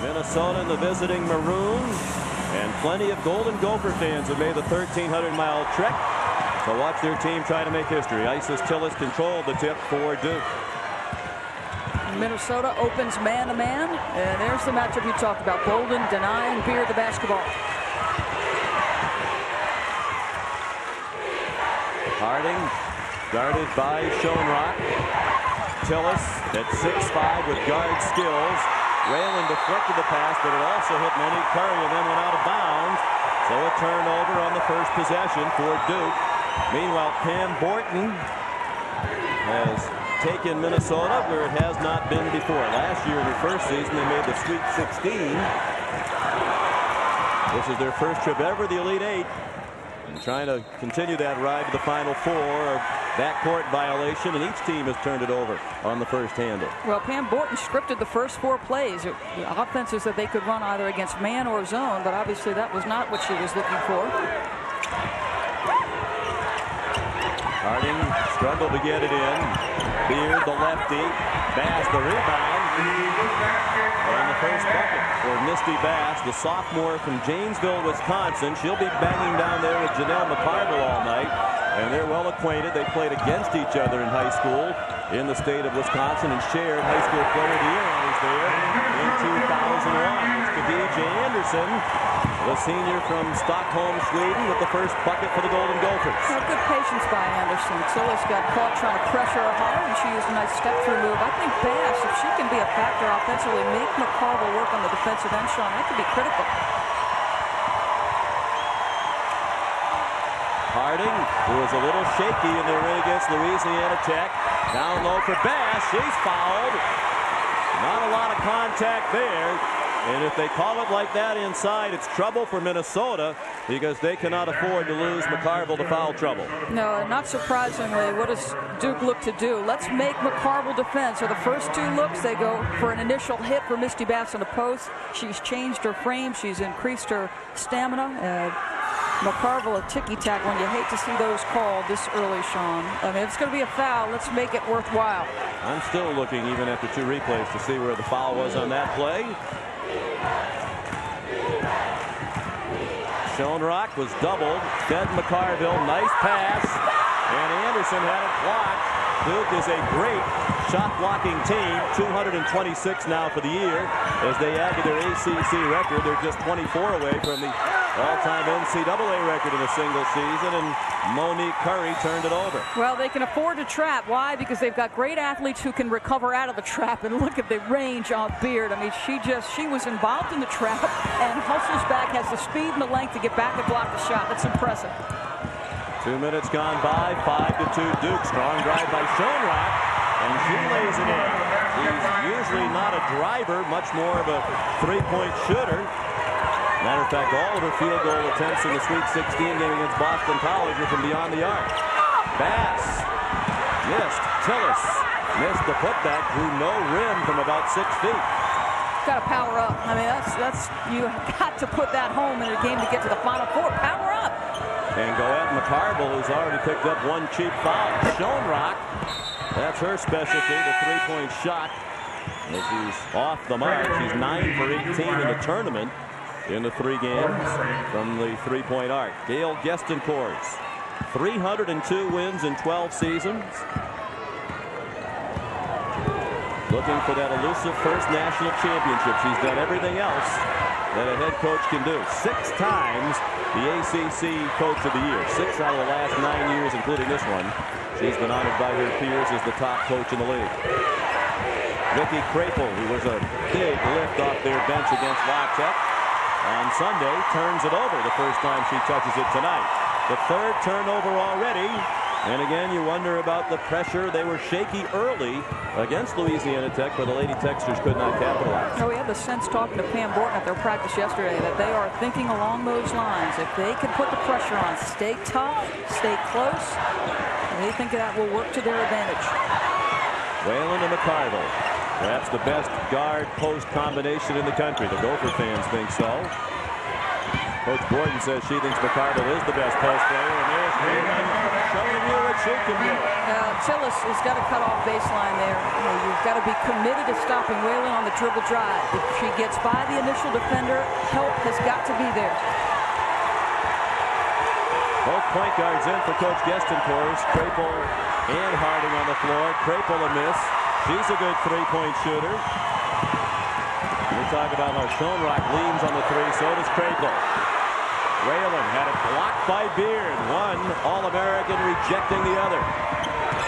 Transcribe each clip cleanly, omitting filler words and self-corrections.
Minnesota and the visiting Maroons, and plenty of Golden Gopher fans have made the 1,300-mile trek to watch their team try to make history. Isis Tillis controlled the tip for Duke. Minnesota opens man-to-man, and there's the matchup you talked about. Golden denying Beard the basketball. Harding guarded by Schoenrock. Tillis at 6'5" with guard skills. Whalen deflected the pass, but it also hit Monique Curry and then went out of bounds. So a turnover on the first possession for Duke. Meanwhile, Pam Borton has taken Minnesota where it has not been before. Last year in their first season, they made the Sweet 16. This is their first trip ever to the Elite Eight. And trying to continue that ride to the Final Four. A backcourt violation, and each team has turned it over on the first handle. Well, Pam Borton scripted the first 4 plays. The offenses that they could run either against man or zone, but obviously that was not what she was looking for. Harding struggled to get it in. Beard, the lefty. Bass, the rebound. And the first bucket for Misty Bass, the sophomore from Janesville, Wisconsin. She'll be banging down there with Janel McCarville all night. And they're well acquainted. They played against each other in high school in the state of Wisconsin and shared High School Player of the Year honors there in 2001. It's Khadija Anderson, the senior from Stockholm, Sweden, with the first bucket for the Golden Gophers. Well, good patience by Anderson. Tillis got caught trying to pressure her hard, and she used a nice step-through move. I think Bass, if she can be a factor offensively, make McCarville work on the defensive end, Sean, that could be critical. Harding, who was a little shaky in their win against Louisiana Tech. Down low for Bass. She's fouled. Not a lot of contact there. And if they call it like that inside, it's trouble for Minnesota because they cannot afford to lose McCarville to foul trouble. No, not surprisingly, what does Duke look to do? Let's make McCarville defend. So the first 2 looks, they go for an initial hit for Misty Bass on the post. She's changed her frame. She's increased her stamina. McCarville a ticky-tack when you hate to see those called this early, Sean. I mean, if it's going to be a foul, let's make it worthwhile. I'm still looking, even after 2 replays, to see where the foul was on that play. Schoenrock was doubled. Fed McCarville. Nice pass. And Anderson had it blocked. Duke is a great shot-blocking team. 226 now for the year. As they add to their ACC record, they're just 24 away from the all-time NCAA record in a single season, and Monique Curry turned it over. Well, they can afford to trap. Why? Because they've got great athletes who can recover out of the trap, and look at the range on Beard. I mean, she was involved in the trap and hustles back, has the speed and the length to get back and block the shot. That's impressive. 2 minutes gone by, 5-2 Duke. Strong drive by Schoenrock, and she lays it in. She's usually not a driver, much more of a three-point shooter. Matter of fact, all of her field goal attempts in the Sweet 16 game against Boston College were from beyond the arc. Bass missed. Tillis missed the putback, drew no rim from about 6 feet. Got to power up. I mean, that's you got to put that home in a game to get to the Final Four. Power up. And Goette McCarville, who's already picked up 1 cheap foul. Schoenrock, that's her specialty, the three-point shot. As she's off the mark, she's 9 for 18 in the tournament in the 3 games from the three-point arc. Gail Gestencourts, 302 wins in 12 seasons. Looking for that elusive first national championship. She's done everything else that a head coach can do. 6 times the ACC Coach of the Year. 6 out of the last 9 years, including this one. She's been honored by her peers as the top coach in the league. Vicky Krapel, who was a big lift off their bench against La Tech on Sunday, turns it over the first time she touches it tonight. The 3rd turnover already. And again, you wonder about the pressure. They were shaky early against Louisiana Tech, but the Lady Techsters could not capitalize. We had the sense talking to Pam Borton at their practice yesterday that they are thinking along those lines. If they can put the pressure on, stay tough, stay close, they think that will work to their advantage. Whalen and McCarville, perhaps the best guard-post combination in the country. The Gopher fans think so. Coach Borden says she thinks McCarville is the best post player, and there's Whalen showing you what she can do. Tillis has got to cut off baseline there. You've got to be committed to stopping Whalen on the dribble drive. If she gets by the initial defender, help has got to be there. Both point guards in for Coach Gestencourt. Crapel and Harding on the floor. Crapel a miss. She's a good three-point shooter. We talk about how Schoenrock leans on the three, so does Crapel. Whalen had it blocked by Beard. One All-American rejecting the other.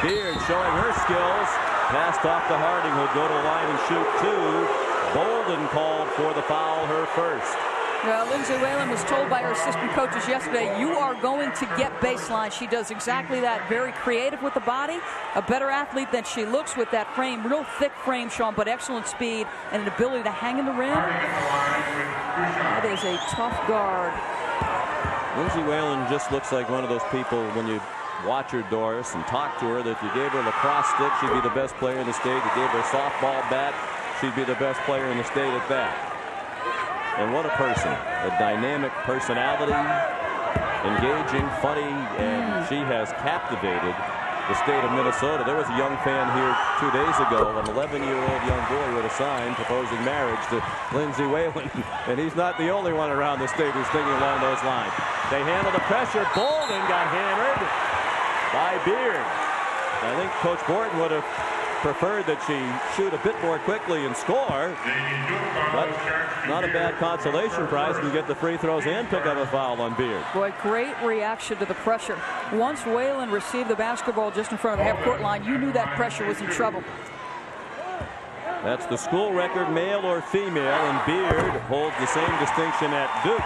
Beard showing her skills. Passed off to Harding, who'll go to the line and shoot two. Bolden called for the foul, her first. Well, Lindsay Whalen was told by her assistant coaches yesterday, you are going to get baseline. She does exactly that. Very creative with the body. A better athlete than she looks with that frame. Real thick frame, Sean, but excellent speed and an ability to hang in the rim. That is a tough guard. Lindsay Whalen just looks like one of those people when you watch her, Doris, and talk to her, that if you gave her a lacrosse stick, she'd be the best player in the state. You gave her a softball bat, she'd be the best player in the state at that. And what a person. A dynamic personality, engaging, funny, and she has captivated the state of Minnesota. There was a young fan here 2 days ago, an 11-year-old young boy with a sign proposing marriage to Lindsay Whalen, and he's not the only one around the state who's thinking along those lines. They handle the pressure. Bolden got hammered by Beard. I think Coach Borden would have preferred that she shoot a bit more quickly and score, but not a bad consolation prize to get the free throws and pick up a foul on Beard. Boy, great reaction to the pressure. Once Whalen received the basketball just in front of the half-court line, you knew that pressure was in trouble. That's the school record, male or female, and Beard holds the same distinction at Duke.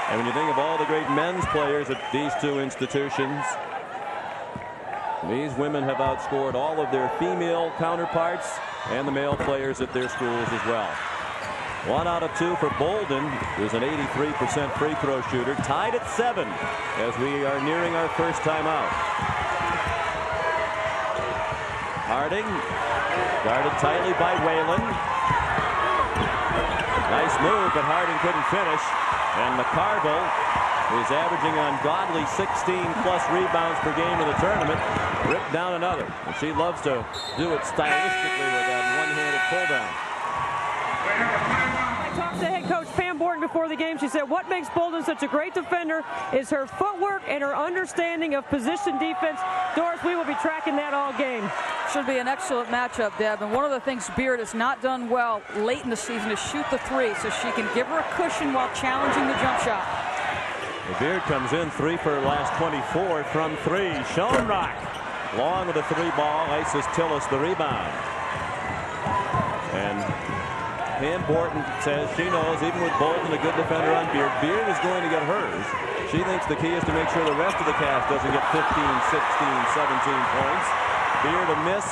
And when you think of all the great men's players at these two institutions, these women have outscored all of their female counterparts and the male players at their schools as well. 1 out of 2 for Bolden, who's an 83% free throw shooter, tied at 7 as we are nearing our first timeout. Harding guarded tightly by Whalen. Nice move, but Harding couldn't finish. And McCarville is averaging ungodly 16-plus rebounds per game in the tournament. Ripped down another. And she loves to do it stylistically with that one-handed pull-down. I talked to head coach Pam Borden before the game. She said what makes Bolden such a great defender is her footwork and her understanding of position defense. Doris, we will be tracking that all game. Should be an excellent matchup, Deb. And one of the things Beard has not done well late in the season is shoot the three, so she can give her a cushion while challenging the jump shot. Beard comes in 3 for her last 24 from 3. Schoenrock long with a 3 ball. Ices Tillis the rebound. And Pam Borden says she knows even with Bolden a good defender on Beard, Beard is going to get hers. She thinks the key is to make sure the rest of the cast doesn't get 15, 16, 17 points. Beard a miss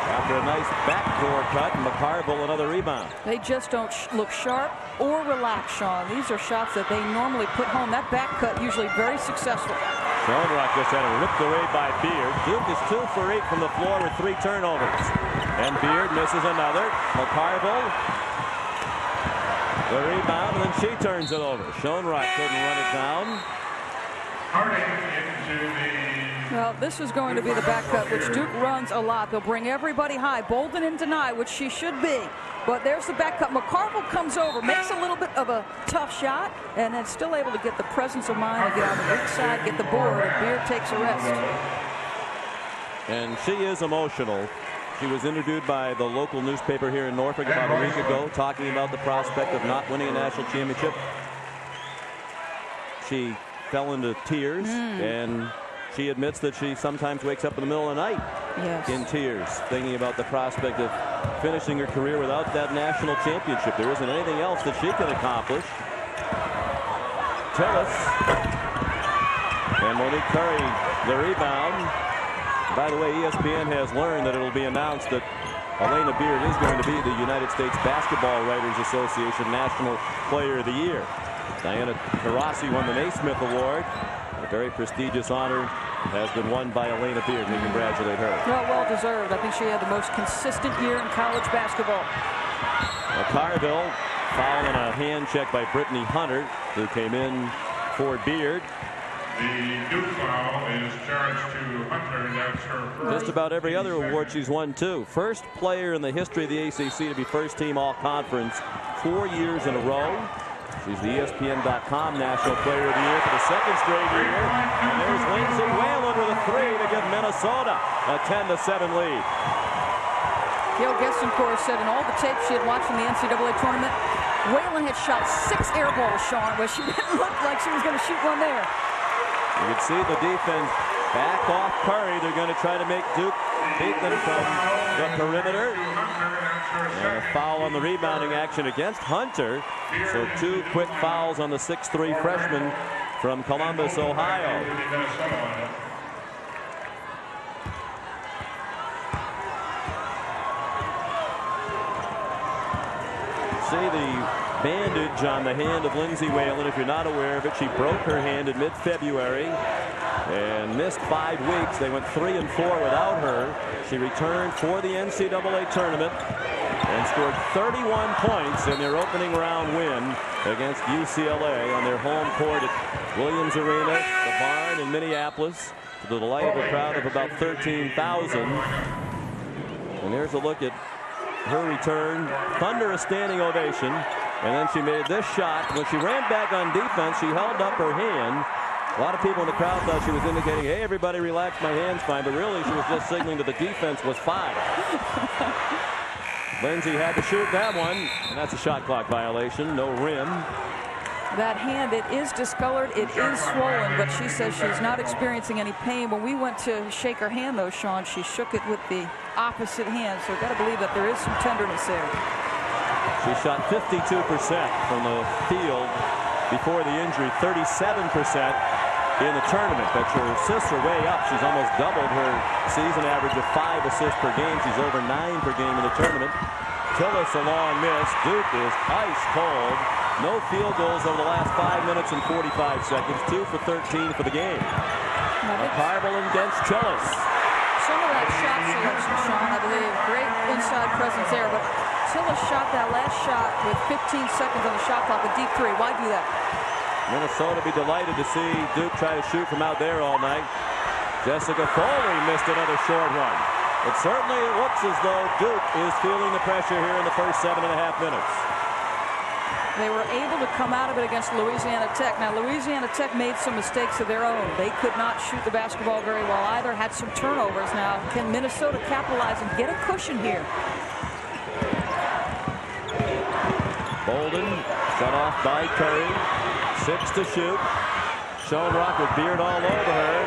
after a nice backdoor cut, and McCarville another rebound. They just don't look sharp or relaxed, Sean. These are shots that they normally put home. That back cut usually very successful. Schoenrock just had it ripped away by Beard. Duke is 2 for 8 from the floor with 3 turnovers. And Beard misses another. McCarville the rebound, and then she turns it over. Schoenrock couldn't run it down. Well, this is going to be the back cut, which Duke runs a lot. They'll bring everybody high. Bolden in deny, which she should be. But there's the back cut. McCarville comes over, makes a little bit of a tough shot, and then still able to get the presence of mind to get on the weak side, get the board, and Beard takes a rest. And she is emotional. She was interviewed by the local newspaper here in Norfolk about a week ago, talking about the prospect of not winning a national championship. She fell into tears, and she admits that she sometimes wakes up in the middle of the night in tears, thinking about the prospect of finishing her career without that national championship. There isn't anything else that she can accomplish. Tillis and Monique Curry the rebound. By the way, ESPN has learned that it will be announced that Elena Beard is going to be the United States Basketball Writers Association National Player of the Year. Diana Taurasi won the Naismith Award. A very prestigious honor has been won by Elena Beard. We congratulate her. Well deserved. I think she had the most consistent year in college basketball. McCarville fouling a hand check by Brittany Hunter, who came in for Beard. The Duke foul is charged to Hunter, and that's her first. Just about every other award she's won, too. First player in the history of the ACC to be first-team all-conference 4 years in a row. She's the ESPN.com National Player of the Year for the second straight year. And there's Lindsay Whalen with a three to give Minnesota a 10-7 lead. Gail Gestencourt said in all the tapes she had watched in the NCAA tournament, Whalen had shot 6 air balls, Sean, but she didn't look like she was going to shoot one there. You can see the defense back off Curry. They're going to try to make Duke beat them from the perimeter. And a foul on the rebounding action against Hunter. So 2 quick fouls on the 6'3" freshman from Columbus, Ohio. See the bandage on the hand of Lindsay Whalen. If you're not aware of it, she broke her hand in mid-February and missed 5 weeks. They went 3-4 without her. She returned for the NCAA tournament and scored 31 points in their opening round win against UCLA on their home court at Williams Arena, the barn in Minneapolis, to the delight of a crowd of about 13,000. And here's a look at her return. Thunder a standing ovation. And then she made this shot. When she ran back on defense, she held up her hand. A lot of people in the crowd thought she was indicating, hey, everybody relax, my hand's fine. But really, she was just signaling that the defense was fine. Lindsay had to shoot that one. And that's a shot clock violation. No rim. That hand, it is discolored, it is swollen, but she says she's not experiencing any pain. When we went to shake her hand, though, Sean, she shook it with the opposite hand. So got to believe that there is some tenderness there. She shot 52% from the field before the injury, 37% in the tournament. But her assists are way up. She's almost doubled her season average of 5 assists per game. She's over 9 per game in the tournament. Tillis a long miss. Duke is ice cold. No field goals over the last 5 minutes and 45 seconds. 2 for 13 for the game. McCarville against Tillis. Some of that shot selection, Sean, I believe, great inside presence there, but Tillis shot that last shot with 15 seconds on the shot clock, a deep three. Why do that? Minnesota be delighted to see Duke try to shoot from out there all night. Jessica Foley missed another short one. But certainly it looks as though Duke is feeling the pressure here in the first 7.5 minutes. They were able to come out of it against Louisiana Tech. Now, Louisiana Tech made some mistakes of their own. They could not shoot the basketball very well either, had some turnovers. Now, can Minnesota capitalize and get a cushion here? Bolden shut off by Curry. 6 to shoot. Schoenrock with Beard all over her.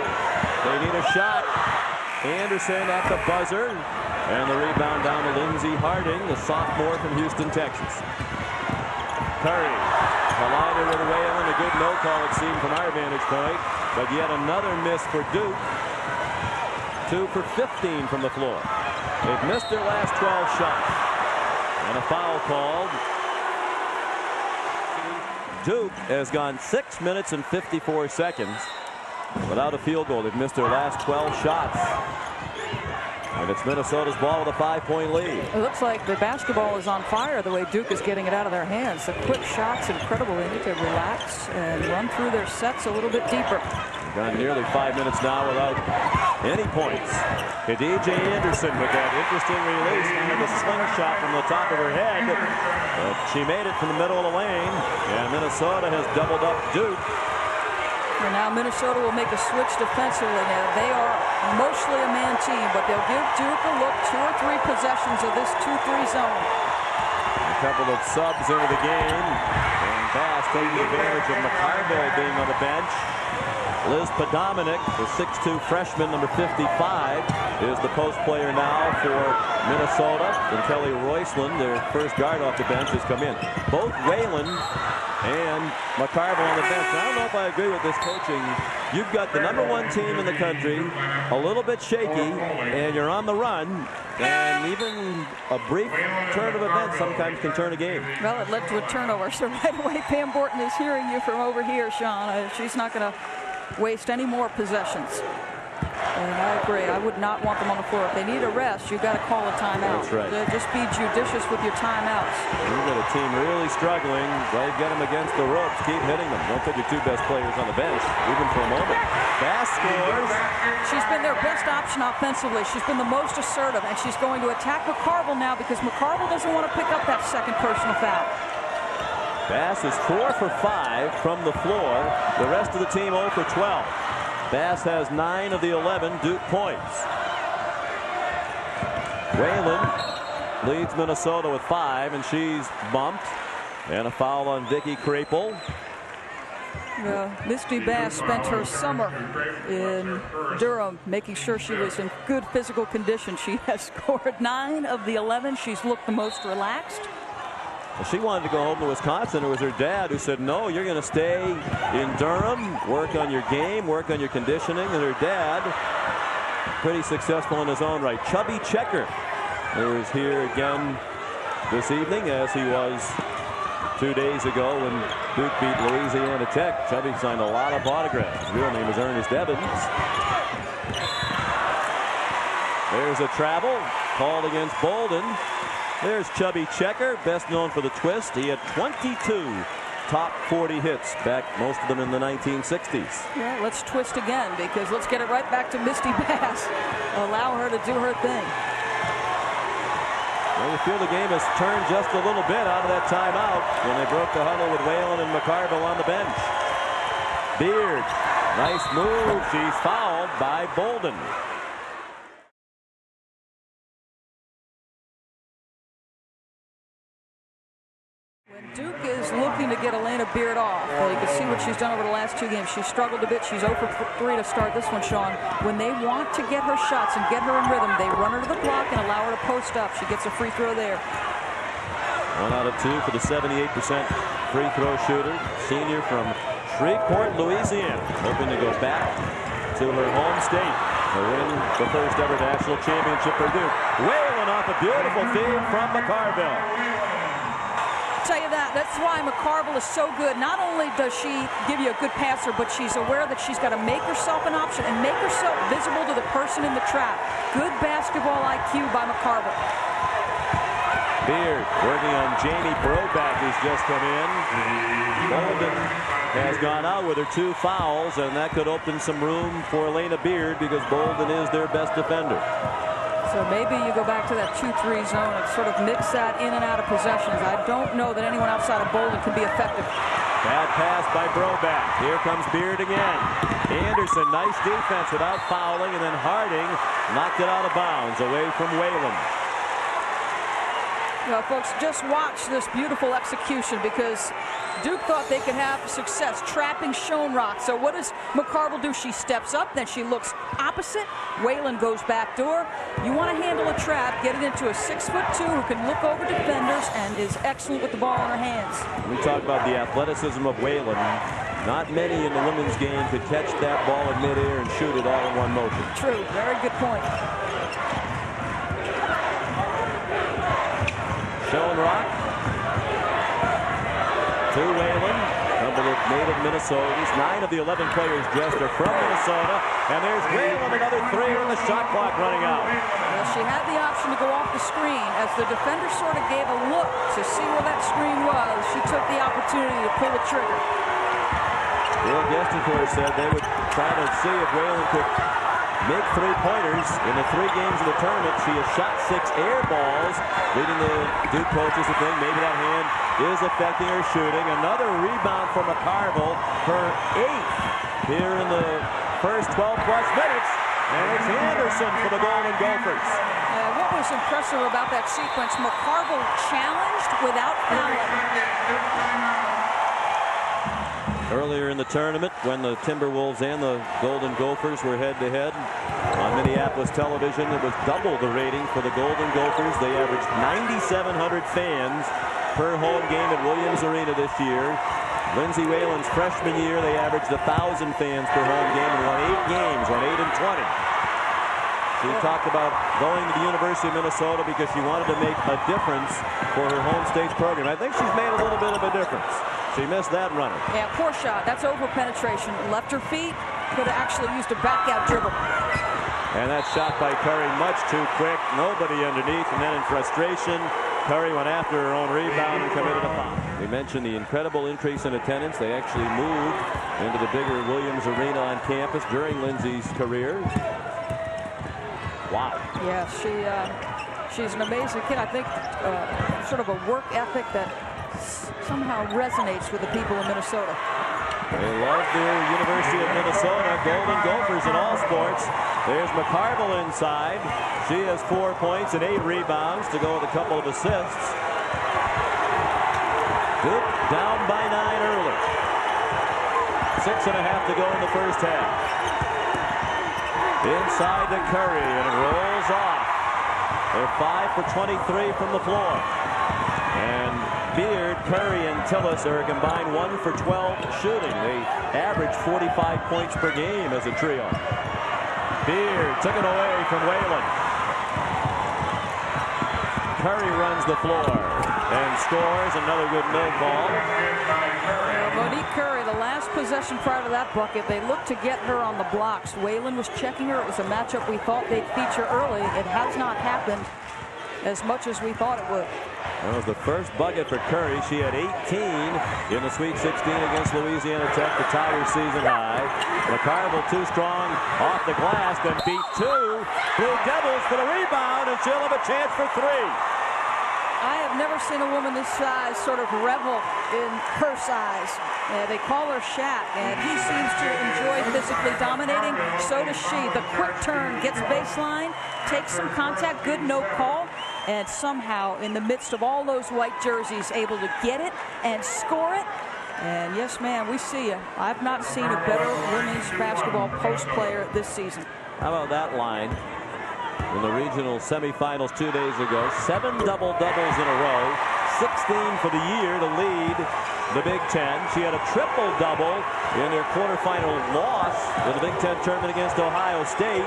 They need a shot. Anderson at the buzzer. And the rebound down to Lindsey Harding, the sophomore from Houston, Texas. Curry collided with Whalen. A good no call, it seemed, from our vantage point. But yet another miss for Duke. 2 for 15 from the floor. They've missed their last 12 shots. And a foul called. Duke has gone 6 minutes and 54 seconds without a field goal. They've missed their last 12 shots. And it's Minnesota's ball with a 5-point lead. It looks like the basketball is on fire the way Duke is getting it out of their hands. The quick shots, incredible. They need to relax and run through their sets a little bit deeper. Gone nearly 5 minutes now without any points. Khadijah Anderson with that interesting release, kind of a slingshot from the top of her head. But she made it from the middle of the lane, and Minnesota has doubled up Duke. And now Minnesota will make a switch defensively. Now they are mostly a man team, but they'll give Duke a look 2 or 3 possessions of this 2-3 zone. A couple of subs into the game, and Bass taking advantage of McCarville being on the bench. Liz Podominic, the 6'2 freshman, number 55, is the post player now for Minnesota. And Kelly Royceland, their first guard off the bench, has come in. Both Whalen and McCarville on the bench. Now, I don't know if I agree with this coaching. You've got the #1 team in the country, a little bit shaky, and you're on the run. And even a brief turn of events sometimes can turn a game. Well, it led to a turnover. So right away, Pam Borton is hearing you from over here, Sean. She's not going to waste any more possessions. And I agree. I would not want them on the floor. If they need a rest, you've got to call a timeout. That's right. Just be judicious with your timeouts. You've got a team really struggling. Well, get them against the ropes. Keep hitting them. Don't put your two best players on the bench, even for a moment. Bass scores. She's been their best option offensively. She's been the most assertive, and she's going to attack McCarville now because McCarville doesn't want to pick up that second personal foul. Bass is 4 for 5 from the floor. The rest of the team 0 for 12. Bass has 9 of the 11 Duke points. Whalen leads Minnesota with 5, and she's bumped. And a foul on Vicky Krapel. Misty Bass spent her summer in Durham making sure she was in good physical condition. She has scored 9 of the 11. She's looked the most relaxed. Well, she wanted to go home to Wisconsin. It was her dad who said, no, you're going to stay in Durham, work on your game, work on your conditioning. And her dad, pretty successful in his own right. Chubby Checker, who is here again this evening, as he was 2 days ago when Duke beat Louisiana Tech. Chubby signed a lot of autographs. His real name is Ernest Evans. There's a travel called against Bolden. There's Chubby Checker, best known for the twist. He had 22 top 40 hits back, most of them in the 1960s. Yeah, let's twist again, because let's get it right back to Misty Bass. Allow her to do her thing. Well, you feel the game has turned just a little bit out of that timeout when they broke the huddle with Whalen and McCarville on the bench. Beard, nice move. She's fouled by Bolden. Duke is looking to get Elena Beard off. You can see what she's done over the last 2 games. She's struggled a bit. She's 0 for 3 to start this one, Sean. When they want to get her shots and get her in rhythm, they run her to the block and allow her to post up. She gets a free throw there. 1 out of 2 for the 78% free throw shooter. Senior from Shreveport, Louisiana. Hoping to go back to her home state to win the first ever national championship for Duke. Whalen off a beautiful feed from McCarville. Tell you that's why McCarville is so good. Not only does she give you a good passer, but she's aware that she's got to make herself an option and make herself visible to the person in the trap. Good basketball IQ by McCarville. Beard working on Jamie Broback, who's just come in. Bolden has gone out with her 2 fouls, and that could open some room for Elena Beard because Bolden is their best defender. So maybe you go back to that 2-3 zone and sort of mix that in and out of possessions. I don't know that anyone outside of Bolden can be effective. Bad pass by Broback. Here comes Beard again. Anderson, nice defense without fouling, and then Harding knocked it out of bounds away from Whalen. Well, folks, just watch this beautiful execution because Duke thought they could have success trapping Schoenrock. So what does McCarville do? She steps up, then she looks opposite. Whalen goes back door. You want to handle a trap, get it into a 6'2" who can look over defenders and is excellent with the ball in her hands. We talk about the athleticism of Whalen. Not many in the women's game could catch that ball in midair and shoot it all in one motion. True, very good point. Schoenrock to Whalen, couple of native Minnesotans. 9 of the 11 players dressed are from Minnesota, and there's Whalen, another 3 with the shot clock running out. Well, she had the option to go off the screen. As the defender sort of gave a look to see where that screen was, she took the opportunity to pull the trigger. Bill Gestencourt said they would try to see if Whalen could make 3-pointers. In the 3 games of the tournament, she has shot 6 air balls, leading the Duke coaches to think maybe that hand is affecting her shooting. Another rebound for McCarville, her 8th here in the first 12-plus minutes. And it's Anderson for the Golden Gophers. What was impressive about that sequence, McCarville challenged without fouling. Earlier in the tournament, when the Timberwolves and the Golden Gophers were head-to-head on Minneapolis television, it was double the rating for the Golden Gophers. They averaged 9,700 fans per home game at Williams Arena this year. Lindsay Whalen's freshman year, they averaged 1,000 fans per home game and won 8 games, won 8 and 20. She talked about going to the University of Minnesota because she wanted to make a difference for her home state's program. I think she's made a little bit of a difference. She missed that runner. Yeah, poor shot. That's over penetration. Left her feet. Could have actually used a back out dribble. And that shot by Curry much too quick. Nobody underneath. And then in frustration, Curry went after her own rebound and committed a foul. We mentioned the incredible increase in attendance. They actually moved into the bigger Williams Arena on campus during Lindsay's career. Wow. Yeah, she's an amazing kid. I think sort of a work ethic that somehow resonates with the people in Minnesota. They love the University of Minnesota Golden Gophers in all sports. There's McCarville inside. She has 4 points and 8 rebounds to go with a couple of assists. Duke down by 9 early. 6.5 to go in the first half. Inside to Curry, and it rolls off. They're 5 for 23 from the floor. And Beard, Curry, and Tillis are a combined 1 for 12 shooting. They average 45 points per game as a trio. Beard took it away from Whalen. Curry runs the floor and scores. Another good no call. Monique Curry, the last possession prior to that bucket, they looked to get her on the blocks. Whalen was checking her. It was a matchup we thought they'd feature early. It has not happened as much as we thought it would. That was the first bucket for Curry. She had 18 in the Sweet 16 against Louisiana Tech to tie her season high. McCarville too strong off the glass, then beat 2. Blue Devils for the rebound, and she'll have a chance for 3. I have never seen a woman this size sort of revel in her size. They call her Shaq, and he seems to enjoy physically dominating. So does she. The quick turn, gets baseline, takes some contact, good no call, and somehow in the midst of all those white jerseys able to get it and score it. And yes, ma'am, we see you. I've not seen a better women's basketball post player this season. How about that line? In the regional semifinals 2 days ago, 7 double-doubles in a row, 16 for the year to lead the Big Ten. She had a triple-double in their quarterfinal loss in the Big Ten tournament against Ohio State.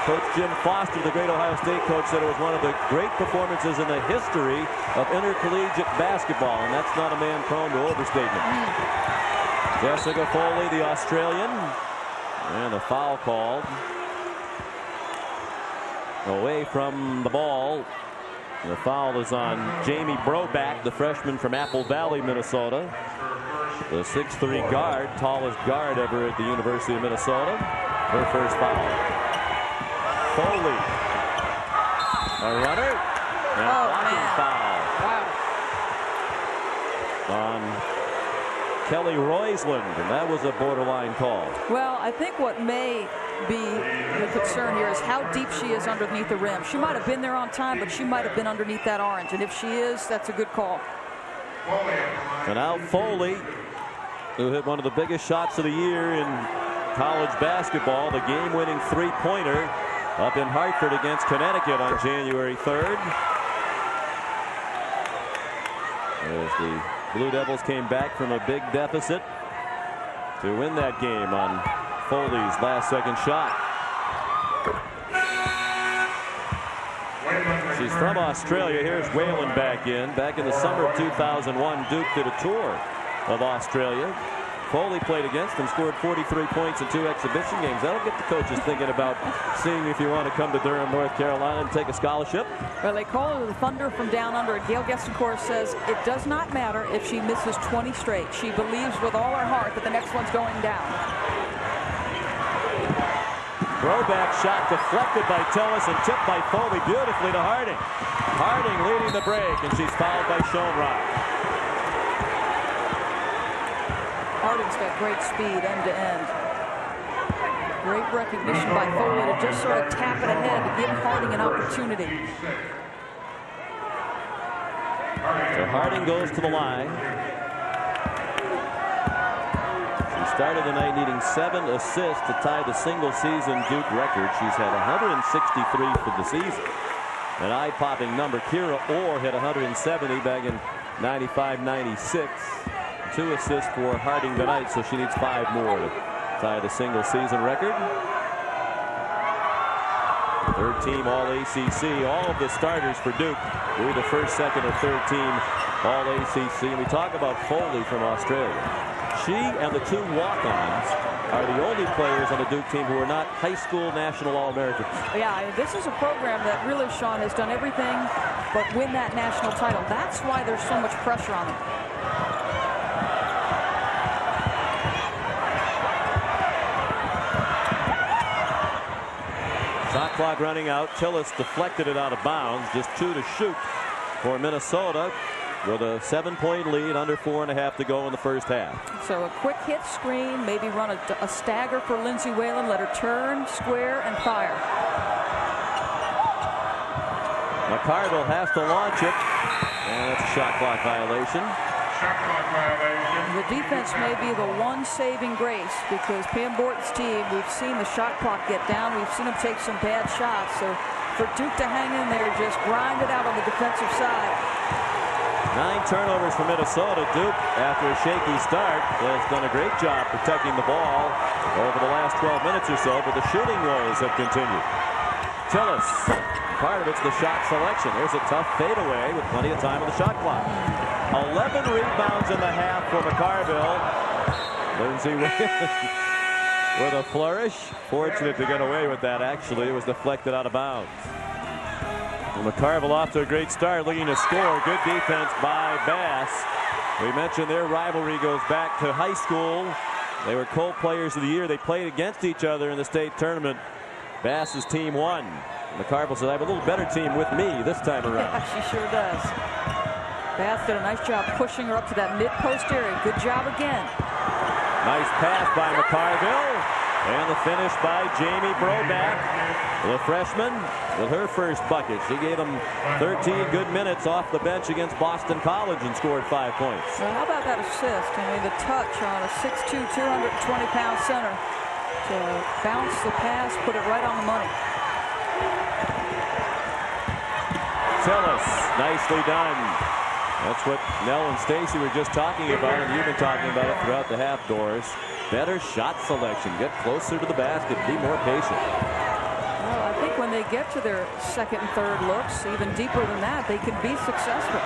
Coach Jim Foster, the great Ohio State coach, said it was one of the great performances in the history of intercollegiate basketball, and that's not a man prone to overstatement. Jessica Foley, the Australian, and a foul called. Away from the ball. The foul is on Jamie Broback, the freshman from Apple Valley, Minnesota. The 6'3" guard, tallest guard ever at the University of Minnesota. Her first foul. Foley, a runner, and a blocking foul. Wow. On Kelly Roisland, and that was a borderline call. Well, I think what may be the concern here is how deep she is underneath the rim. She might have been there on time, but she might have been underneath that orange, and if she is, that's a good call. And now Foley, who hit one of the biggest shots of the year in college basketball, the game-winning three-pointer up in Hartford against Connecticut on January 3rd. As the Blue Devils came back from a big deficit to win that game on Foley's last-second shot. She's from Australia. Here's Whalen back in. Back in the summer of 2001, Duke did a tour of Australia. Foley played against them, scored 43 points in 2 exhibition games. That'll get the coaches thinking about seeing if you want to come to Durham, North Carolina and take a scholarship. Well, they call her the Thunder from down under. Gail Gestencourt says it does not matter if she misses 20 straight. She believes with all her heart that the next one's going down. Throwback shot deflected by Tillis and tipped by Foley beautifully to Harding. Harding leading the break, and she's fouled by Schoenrock. Harding's got great speed end to end. Great recognition by Foley to just sort of tap it ahead to give Harding an opportunity. So Harding goes to the line. She started the night needing 7 assists to tie the single-season Duke record. She's had 163 for the season. An eye-popping number. Kira Orr hit 170 back in 95-96. 2 assists for Harding tonight, so she needs 5 more to tie the single-season record. Third team All-ACC. All of the starters for Duke were the first, second, or third team All-ACC. And we talk about Foley from Australia. She and the two walk-ons are the only players on the Duke team who are not high school national All-Americans. Yeah, this is a program that really, Sean, has done everything but win that national title. That's why there's so much pressure on them. Shot clock running out. Tillis deflected it out of bounds. Just 2 to shoot for Minnesota with a 7-point lead, under 4.5 to go in the first half. So a quick hit screen, maybe run a stagger for Lindsay Whalen, let her turn, square, and fire. McCarville has to launch it, and it's a shot clock violation. Shot clock violation. The defense may be the one saving grace, because Pam Borton's team, we've seen the shot clock get down. We've seen them take some bad shots. So for Duke to hang in there, just grind it out on the defensive side. 9 turnovers for Minnesota. Duke, after a shaky start, has done a great job protecting the ball over the last 12 minutes or so, but the shooting woes have continued. Tillis, part of it's the shot selection. There's a tough fadeaway with plenty of time on the shot clock. 11 rebounds in the half for McCarville. Lindsay with a flourish. Fortunate to get away with that, actually. It was deflected out of bounds. McCarville off to a great start, looking to score. Good defense by Bass. We mentioned their rivalry goes back to high school. They were co-players of the year. They played against each other in the state tournament. Bass's team won. McCarville said, I have a little better team with me this time around. Yeah, she sure does. Bass did a nice job pushing her up to that mid-post area. Good job again. Nice pass by McCarville. And the finish by Jamie Broback, the freshman, with her first bucket. She gave them 13 good minutes off the bench against Boston College and scored 5 points. Well, how about that assist? I mean, the touch on a 6'2", 220-pound center to bounce the pass, put it right on the money. Tillis, nicely done. That's what Nell and Stacy were just talking about, and you've been talking about it throughout the half, Doris. Better shot selection. Get closer to the basket. Be more patient. Well, I think when they get to their second and third looks, even deeper than that, they can be successful.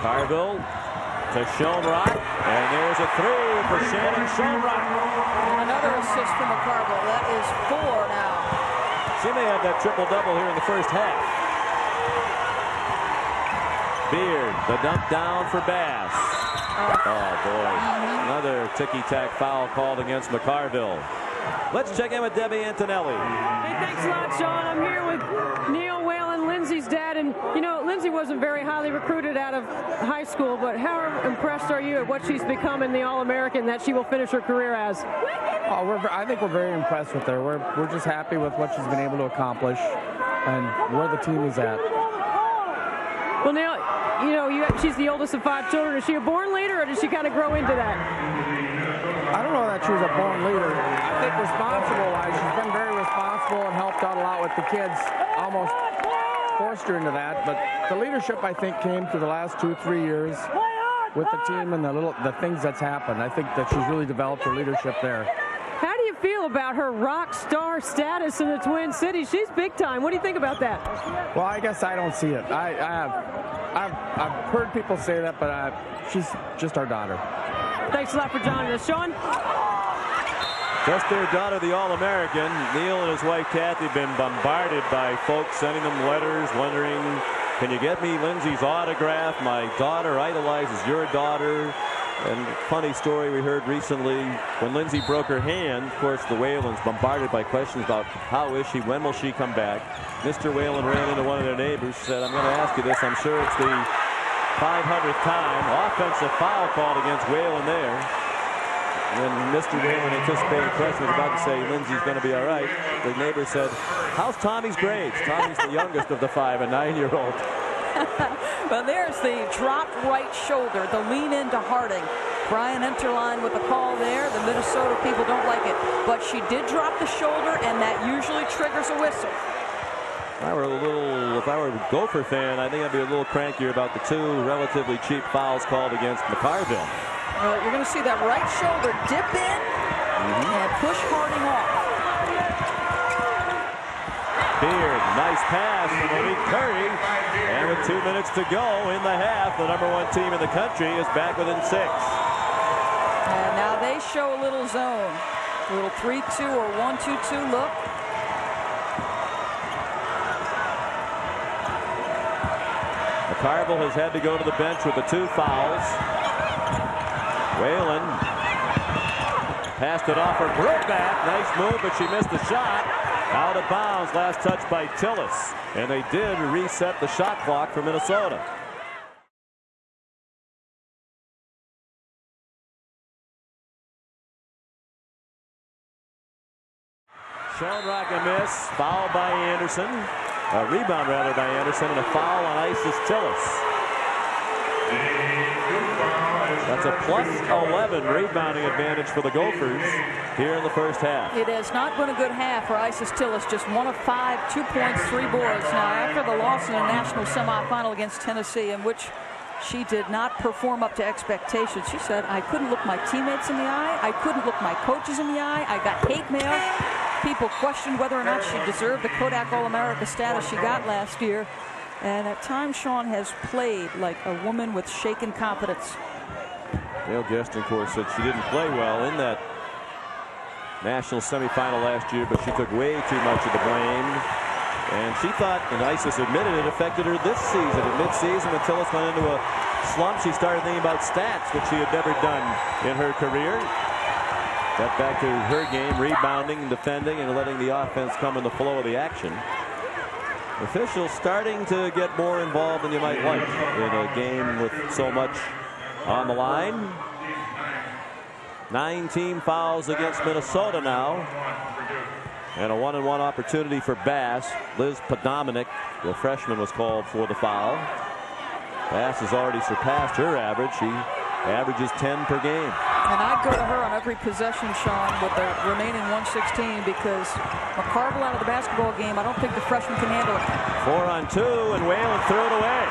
Carville to Schoenrock, and there's a 3 for Shannon Schoenrock. And another assist from McCarville. That is 4 now. She may have that triple-double here in the first half. Beard, the dump down for Bass. Oh, boy. Another ticky-tack foul called against McCarville. Let's check in with Debbie Antonelli. Hey, thanks a lot, Sean. I'm here with Neil Whalen, Lindsay's dad. And, you know, Lindsay wasn't very highly recruited out of high school, but how impressed are you at what she's become in the All-American that she will finish her career as? Oh, I think we're very impressed with her. We're just happy with what she's been able to accomplish and where the team is at. Well, Neil, you know, she's the oldest of 5 children. Is she a born leader, or did she kind of grow into that? I don't know that she was a born leader. I think responsible-wise, she's been very responsible and helped out a lot with the kids. Almost forced her into that. But the leadership, I think, came through the last 2-3 years with the team and the things that's happened. I think that she's really developed her leadership there. How do you feel about her rock star status in the Twin Cities? She's big time. What do you think about that? Well, I guess I don't see it. I've heard people say that, but she's just our daughter. Thanks a lot for joining us, Sean. Just their daughter, the All-American. Neil and his wife Kathy have been bombarded by folks sending them letters wondering, can you get me Lindsay's autograph? My daughter idolizes your daughter. And funny story we heard recently, when Lindsay broke her hand, of course the Whalens bombarded by questions about how is she, when will she come back. Mr. Whalen ran into one of their neighbors, said, I'm going to ask you this, I'm sure it's the 500th time. Offensive foul called against Whalen there. And then Mr. Whalen, anticipating the question, was about to say Lindsay's going to be all right. The neighbor said, how's Tommy's grades? Tommy's the youngest of the 5 and 9-year-olds. Well, there's the dropped right shoulder, the lean into Harding. Brian Enterline with the call there. The Minnesota people don't like it. But she did drop the shoulder, and that usually triggers a whistle. If I were a Gopher fan, I think I'd be a little crankier about the 2 relatively cheap fouls called against McCarville. You're going to see that right shoulder dip in and push Harding off. Beard, nice pass from Monique Curry, and with 2 minutes to go in the half. The #1 team in the country is back within 6. And now they show a little zone. A little 3-2 or 1-2-2 look. McCarville has had to go to the bench with the 2 fouls. Whalen passed it off her Broback. Nice move, but she missed the shot. Out of bounds. Last touch by Tillis. And they did reset the shot clock for Minnesota. Schoenrock a miss. Foul by Anderson. A rebound rather by Anderson, and a foul on Isis Tillis. That's a +11 rebounding advantage for the Gophers here in the first half. It has not been a good half for Isis Tillis. Just 1 of 5, 2 points, 3 boards. Now, after the loss in the national semifinal against Tennessee, in which she did not perform up to expectations, she said, I couldn't look my teammates in the eye. I couldn't look my coaches in the eye. I got hate mail. People questioned whether or not she deserved the Kodak All-America status she got last year. And at times, Sean has played like a woman with shaken confidence. Dale Gestencourt said she didn't play well in that national semifinal last year, but she took way too much of the blame. And she thought, and Isis admitted it affected her this season. At midseason, when Tillis went into a slump, she started thinking about stats, which she had never done in her career. Got back to her game, rebounding and defending and letting the offense come in the flow of the action. Officials starting to get more involved than you might like in a game with so much on the line. 9 team fouls against Minnesota now. And a 1-on-1 opportunity for Bass. Liz Podominic, the freshman, was called for the foul. Bass has already surpassed her average. She averages 10 per game. And I'd go to her on every possession, Sean, with the remaining 1:16, because McCarville out of the basketball game, I don't think the freshman can handle it. 4-on-2, and Whalen threw it away.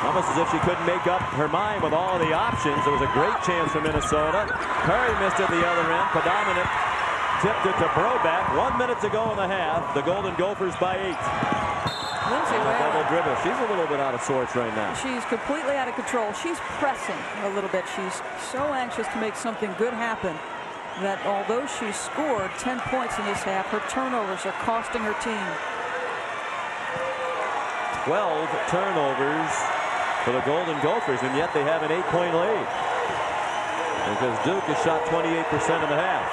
Almost as if she couldn't make up her mind with all of the options. It was a great chance for Minnesota. Curry missed at the other end. Podominic tipped it to Broback. 1 minute to go in the half. The Golden Gophers by 8. Lindsay Whalen. Double dribble. She's a little bit out of sorts right now. She's completely out of control. She's pressing a little bit. She's so anxious to make something good happen that although she scored 10 points in this half, her turnovers are costing her team. 12 turnovers for the Golden Gophers, and yet they have an 8-point lead. Because Duke has shot 28% in the half.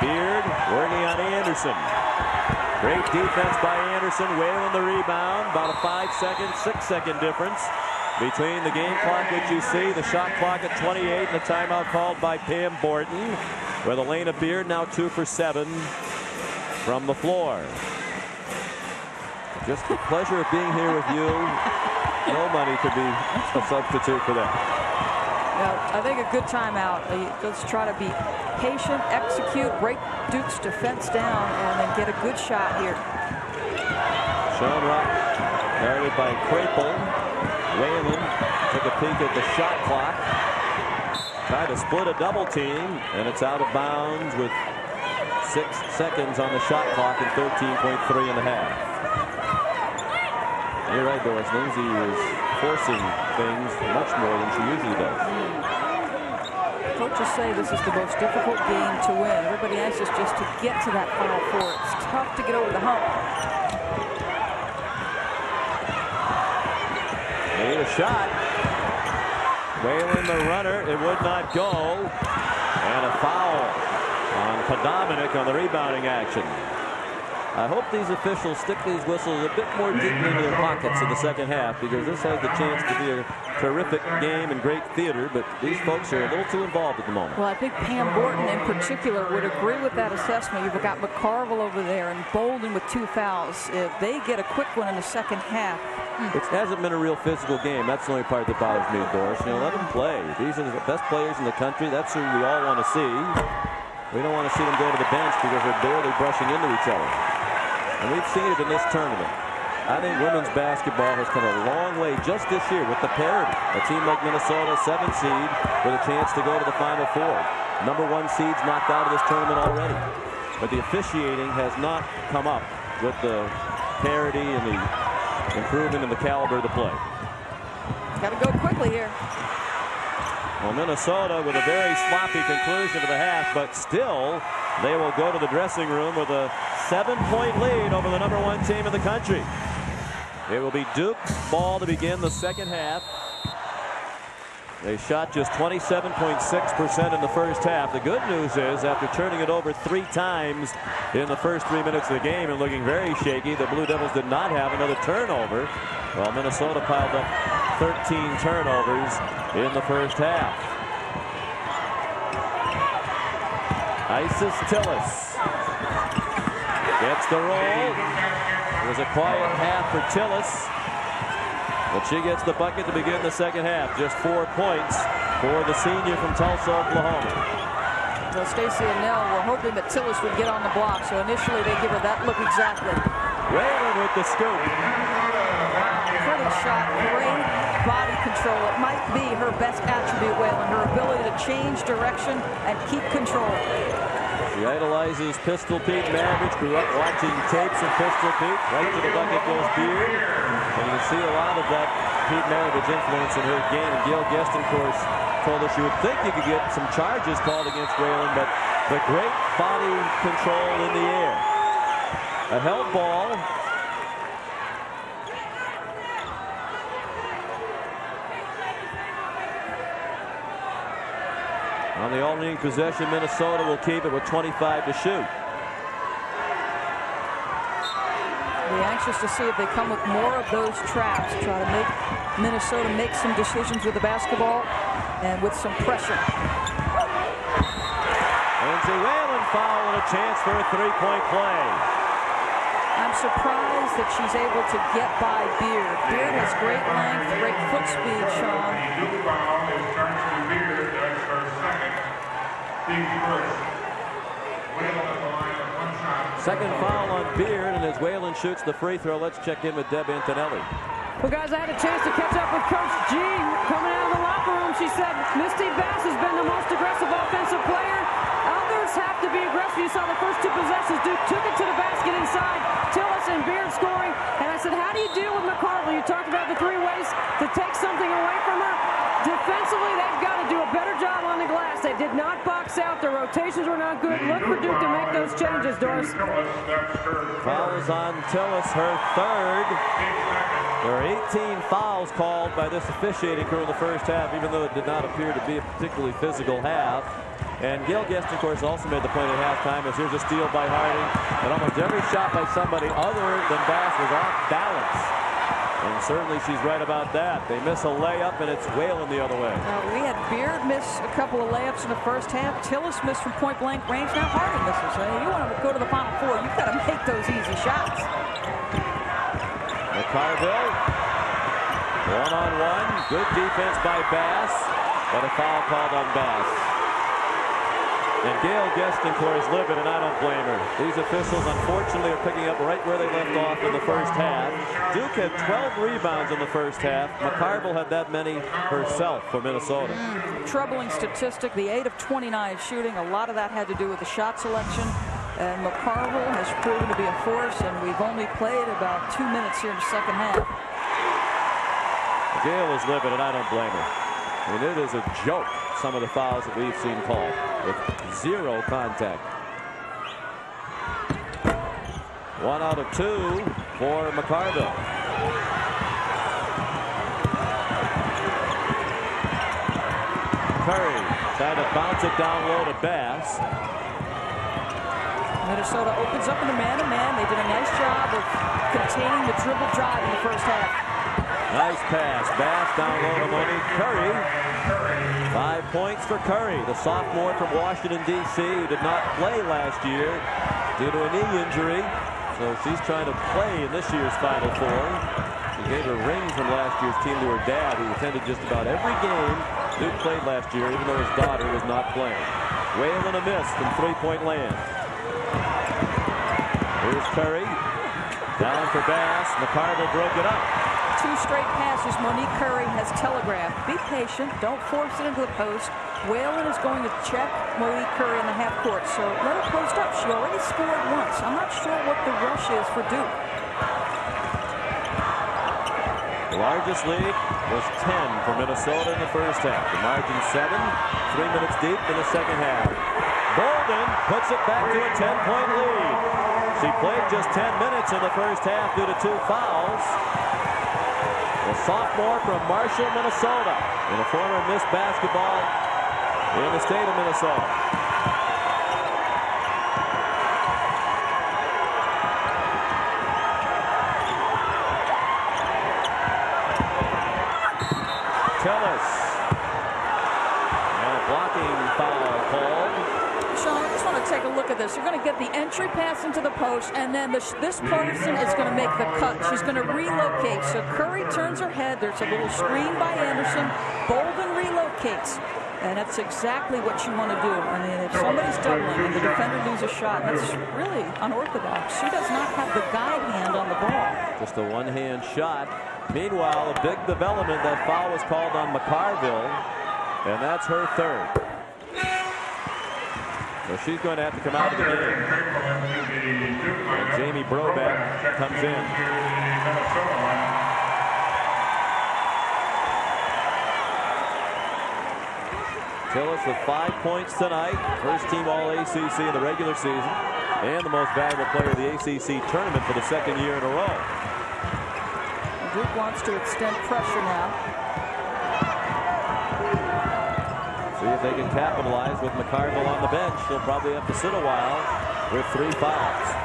Beard working on Anderson. Great defense by Anderson. Whalen the rebound. About a 5-second, 6-second difference between the game clock, which you see, the shot clock at 28, and the timeout called by Pam Borton. With Elena Beard now 2 for 7 from the floor. Just the pleasure of being here with you. Nobody could be a substitute for that. I think a good timeout. Let's try to be patient, execute, break Duke's defense down, and then get a good shot here. Schoenrock guarded by Krapel. Whalen took a peek at the shot clock. Tried to split a double team, and it's out of bounds with 6 seconds on the shot clock and 13.3 in the half. You're right, Doris. Lindsay is forcing things much more than she usually does. Coaches say this is the most difficult game to win. Everybody anxious just to get to that Final Four. It's tough to get over the hump. Made a shot. Whalen the runner. It would not go. And a foul on Podominic on the rebounding action. I hope these officials stick these whistles a bit more deeply into their pockets in the second half, because this has the chance to be a terrific game and great theater, but these folks are a little too involved at the moment. Well, I think Pam Borton in particular would agree with that assessment. You've got McCarville over there and Bolden with 2 fouls. If they get a quick one in the second half. It hasn't been a real physical game. That's the only part that bothers me, Doris. You know, let them play. These are the best players in the country. That's who we all want to see. We don't want to see them go to the bench because they're barely brushing into each other. And we've seen it in this tournament. I think women's basketball has come a long way just this year with the parity. A team like Minnesota, 7th seed, with a chance to go to the Final Four. #1 seeds knocked out of this tournament already. but the officiating has not come up with the parity and the improvement in the caliber of the play. Got to go quickly here. Well, Minnesota with a very sloppy conclusion to the half, but still they will go to the dressing room with a 7-point lead over the #1 team in the country. It will be Duke ball to begin the second half. They shot just 27.6% in the first half. The good news is, after turning it over 3 times in the first 3 minutes of the game and looking very shaky, the Blue Devils did not have another turnover, while Minnesota piled up 13 turnovers in the first half. Isis Tillis gets the roll. It was a quiet half for Tillis, but she gets the bucket to begin the second half. Just 4 points for the senior from Tulsa, Oklahoma. Well, Stacy and Nell were hoping that Tillis would get on the block, so initially they give her that look exactly. Whalen with the scoop. Pretty shot, great body control. It might be her best attribute, Whalen, her ability to change direction and keep control. She idolizes Pistol Pete Maravich, grew up watching tapes of Pistol Pete. Right to the bucket goes Beard. And you can see a lot of that Pete Maravich influence in her game. And Gail Guest, of course, told us you would think you could get some charges called against Whalen, but the great body control in the air. A held ball. On the alternating possession, Minnesota will keep it with 25 to shoot. Be anxious to see if they come with more of those traps, try to make Minnesota make some decisions with the basketball and with some pressure. Lindsay Whalen foul and a chance for a 3-point play. I'm surprised that she's able to get by Beard. Beard has great length, great foot speed, Sean. The foul is turned to Beard. That's her second. Team first. Whalen at the line of 1 shot. Second foul on Beard, and as Whalen shoots the free throw, let's check in with Deb Antonelli. Well, guys, I had a chance to catch up with Coach G. Coming out of the locker room, she said Misty Bass has been the most aggressive offensive player. Others have to be aggressive. You saw the first 2 possessions. Duke took it to the basket inside. Tillis and Beard scoring. And I said, how do you deal with McCarville? You talked about the 3 ways to take something away from her. Defensively, they've got to do a better job on the glass. They did not box out. Their rotations were not good. Look for Duke to make those changes, Doris. Fouls on Tillis, her third. There are 18 fouls called by this officiating crew in the first half, even though it did not appear to be a particularly physical half. And Gail Guest, of course, also made the point at halftime as here's a steal by Harding. And almost every shot by somebody other than Bass was off balance. And certainly she's right about that. They miss a layup, and it's Whalen the other way. We had Beard miss a couple of layups in the first half. Tillis missed from point-blank range. Now Harding misses. You want to go to the Final Four, you've got to make those easy shots. McCarville, one-on-one. Good defense by Bass, but a foul called on Bass. And Gail Guest, of course, livid, and I don't blame her. These officials, unfortunately, are picking up right where they left off in the first half. Duke had 12 rebounds in the first half. McCarville had that many herself for Minnesota. Troubling statistic, the 8 of 29 shooting. A lot of that had to do with the shot selection. And McCarville has proven to be a force, and we've only played about 2 minutes here in the second half. Gail is livid, and I don't blame her. I mean, it is a joke, some of the fouls that we've seen called with 0 contact. 1 out of 2 for McCarville. Curry trying to bounce it down low to Bass. Minnesota opens up in the man-to-man. They did a nice job of containing the dribble drive in the first half. Nice pass. Bass down low to Monique Curry. 5 points for Curry, the sophomore from Washington, D.C., who did not play last year due to a knee injury. So she's trying to play in this year's Final Four. She gave her ring from last year's team to her dad, who attended just about every game Duke played last year, even though his daughter was not playing. Whalen a miss from 3-point land. Here's Curry. Down for Bass. McCarville broke it up. 2 straight passes Monique Curry has telegraphed. Be patient. Don't force it into the post. Whalen is going to check Monique Curry in the half court. So let her post up. She already scored once. I'm not sure what the rush is for Duke. The largest lead was 10 for Minnesota in the first half. The margin 7, 3 minutes deep in the second half. Golden puts it back to a 10-point lead. She played just 10 minutes in the first half due to 2 fouls. The sophomore from Marshall, Minnesota, and a former Miss Basketball in the state of Minnesota. Tillis. And a blocking foul called. Sean, I just want to take a look at this. You're going to get the entry pass into the post, and then this person is going to make the cut. She's going to relocate. So Curry turns her head. There's a little screen by Anderson. Bolden relocates. And that's exactly what you want to do. I mean, if somebody's doubling and the defender loses a shot, that's really unorthodox. She does not have the guide hand on the ball. Just a one-hand shot. Meanwhile, a big development. That foul was called on McCarville, and that's her third. So she's going to have to come out of the game. And Jamie Brobeck comes in. Tillis with 5 points tonight. First team All-ACC in the regular season. And the most valuable player of the ACC tournament for the second year in a row. Duke wants to extend pressure now. See if they can capitalize with McCarville on the bench. She'll probably have to sit a while with 3 fouls.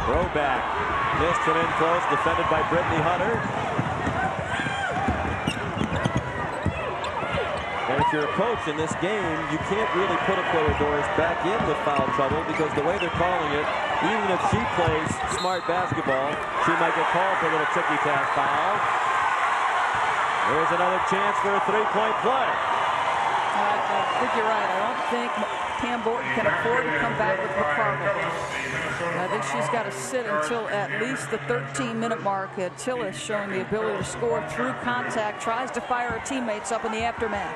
Brobeck missed from in close, defended by Brittany Hunter. And if you're a coach in this game, you can't really put a player, Doris, back in with foul trouble, because the way they're calling it, even if she plays smart basketball, she might get called for a little ticky-tack foul. There's another chance for a 3-point play. I think you're right. I don't think Pam Borton can afford to come back with McCarville. I think she's got to sit until at least the 13-minute mark. Tillis showing the ability to score through contact, tries to fire her teammates up in the aftermath.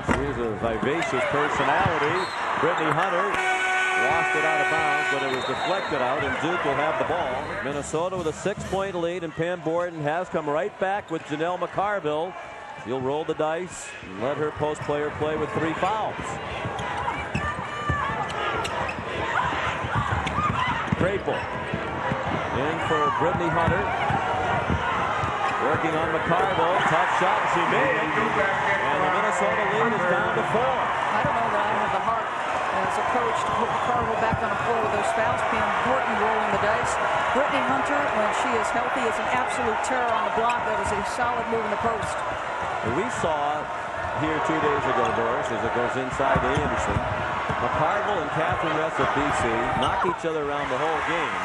She's a vivacious personality. Brittany Hunter lost it out of bounds, but it was deflected out, and Duke will have the ball. Minnesota with a 6-point lead, and Pam Borton has come right back with Janel McCarville. She'll roll the dice and let her post player play with 3 fouls. Crapel in for Brittany Hunter. Working on McCarville. Tough shot. She made it. And the Minnesota lead is down to 4. I don't know that I have the heart as a coach to put McCarville back on the floor with those fouls. Pam Borton rolling the dice. Brittany Hunter, when she is healthy, is an absolute terror on the block. That was a solid move in the post. We saw here 2 days ago, Doris, as it goes inside to Anderson. McCarville and Catherine Ress of BC knock each other around the whole game,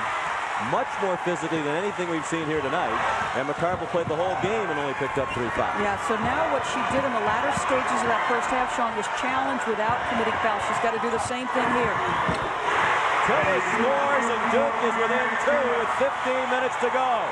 much more physically than anything we've seen here tonight. And McCarville played the whole game and only picked up 3 fouls. Yeah, so now what she did in the latter stages of that first half, Sean, was challenged without committing fouls. She's got to do the same thing here. Tillis scores, and Duke is within 2 with 15 minutes to go.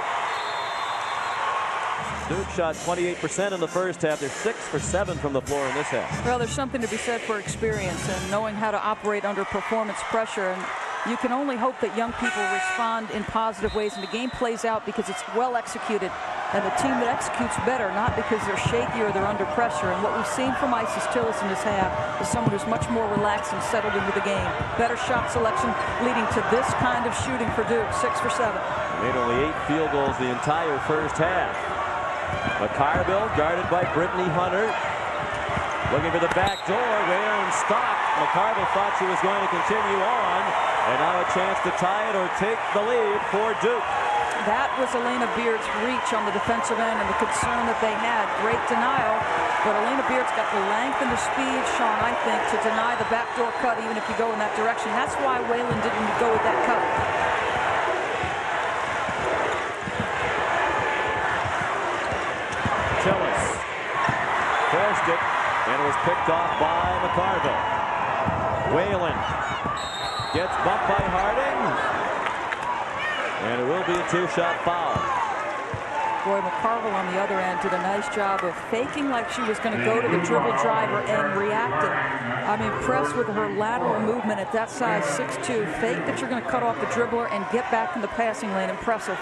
Duke shot 28% in the first half. They're 6 for 7 from the floor in this half. Well, there's something to be said for experience and knowing how to operate under performance pressure. And you can only hope that young people respond in positive ways, and the game plays out because it's well executed. And the team that executes better, not because they're shaky or they're under pressure. And what we've seen from Isis Tillis in this half is someone who's much more relaxed and settled into the game. Better shot selection leading to this kind of shooting for Duke, 6 for 7. Made only 8 field goals the entire first half. McCarville guarded by Brittany Hunter. Looking for the back door. Whalen stopped. McCarville thought she was going to continue on. And now a chance to tie it or take the lead for Duke. That was Elena Beard's reach on the defensive end and the concern that they had. Great denial. But Elena Beard's got the length and the speed, Sean, I think, to deny the backdoor cut even if you go in that direction. That's why Whalen didn't go with that cut. Tillis Picked off by McCarville. Whalen gets bumped by Harding. And it will be a two-shot foul. Boy, McCarville on the other end did a nice job of faking like she was going to go to the dribble driver and reacted. I'm impressed with her lateral movement at that size, 6'2". Fake that you're going to cut off the dribbler and get back in the passing lane. Impressive.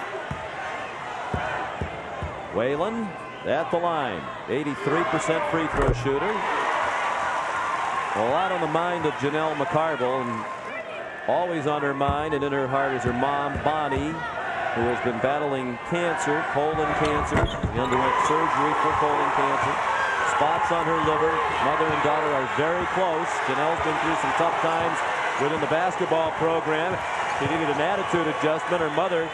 Whalen at the line. 83% free throw shooter. A lot on the mind of Janel McCarville, and always on her mind and in her heart is her mom, Bonnie, who has been battling cancer, colon cancer. She underwent surgery for colon cancer. Spots on her liver. Mother and daughter are very close. Janel's been through some tough times within the basketball program. She needed an attitude adjustment. Her mother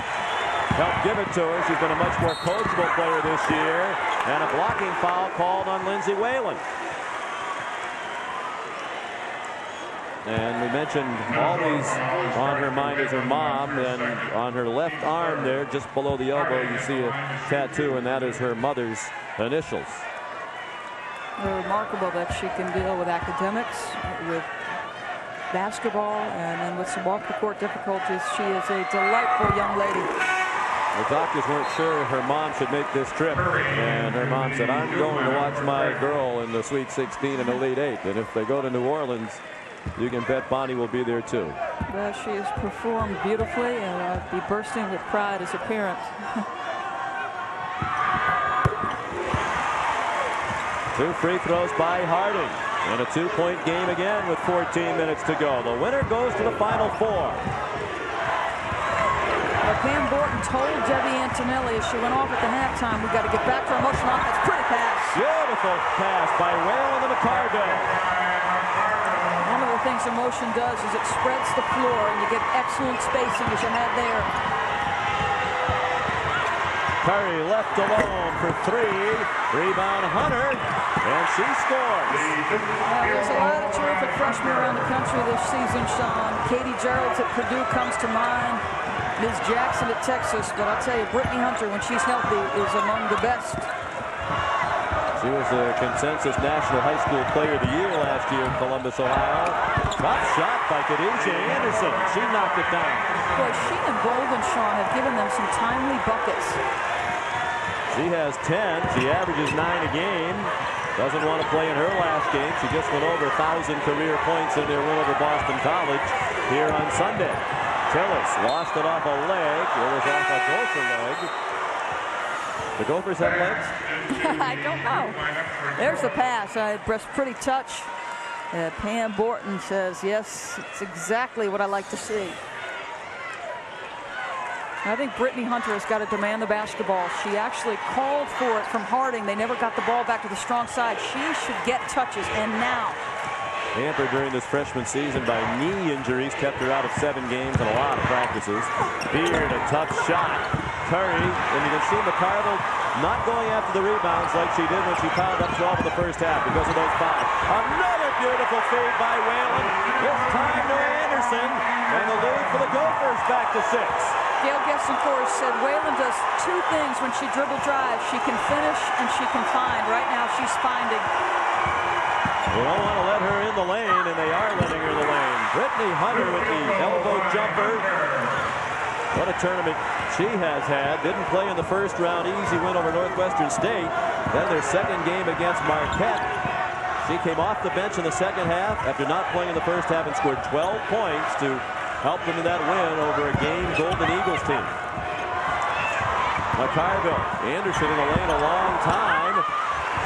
helped give it to her. She's been a much more coachable player this year. And a blocking foul called on Lindsay Whalen. And we mentioned always on her mind is her mom, and on her left arm there, just below the elbow, you see a tattoo, and that is her mother's initials. Remarkable that she can deal with academics, with basketball, and then with some off-the-court difficulties. She is a delightful young lady. The doctors weren't sure her mom should make this trip, and her mom said, I'm going to watch my girl in the Sweet 16 and Elite 8, and if they go to New Orleans, you can bet Bonnie will be there too. Well, she has performed beautifully, and I'd be bursting with pride as a parent. 2 free throws by Harding, and a 2-point game again with 14 minutes to go. The winner goes to the Final Four. Well, Pam Borton told Debbie Antonelli as she went off at the halftime, we've got to get back to our motion offense. Pretty pass. Beautiful pass by Whalen to McCarville. One of the things emotion does is it spreads the floor, and you get excellent spacing as you had there. Curry left alone for 3. Rebound Hunter, and she scores. There's a lot of terrific freshmen around the country this season, Sean. Katie Gerald's at Purdue comes to mind. Ms. Jackson at Texas, but I'll tell you, Brittany Hunter, when she's healthy, is among the best. She was a consensus National High School Player of the Year last year in Columbus, Ohio. Tough shot by Khadijah Anderson. She knocked it down. Boy, she and Golden, Sean, have given them some timely buckets. She has 10. She averages 9 a game. Doesn't want to play in her last game. She just went over 1,000 career points in their win over Boston College here on Sunday. Tillis lost it off a leg. It was off a Gopher leg. The Gophers have legs? I don't know. There's the pass. Pretty touch. Pam Borton says, yes, it's exactly what I like to see. I think Brittany Hunter has got to demand the basketball. She actually called for it from Harding. They never got the ball back to the strong side. She should get touches, and now. Hampered during this freshman season by knee injuries, kept her out of 7 games and a lot of practices. Beard, a tough shot. Curry, and you can see McCarville not going after the rebounds like she did when she piled up 12 in the first half because of those fouls. Another beautiful feed by Whalen. This time to Anderson, and the lead for the Gophers back to 6. Gail Gessenfors said Whalen does 2 things when she dribble drives. She can finish and she can find. Right now she's finding. They don't want to let her in the lane, and they are letting her in the lane. Brittany Hunter with the elbow jumper. What a tournament she has had. Didn't play in the first round. Easy win over Northwestern State. Then their second game against Marquette. She came off the bench in the second half after not playing in the first half and scored 12 points to help them in that win over a game Golden Eagles team. McCarville, Anderson in the lane a long time.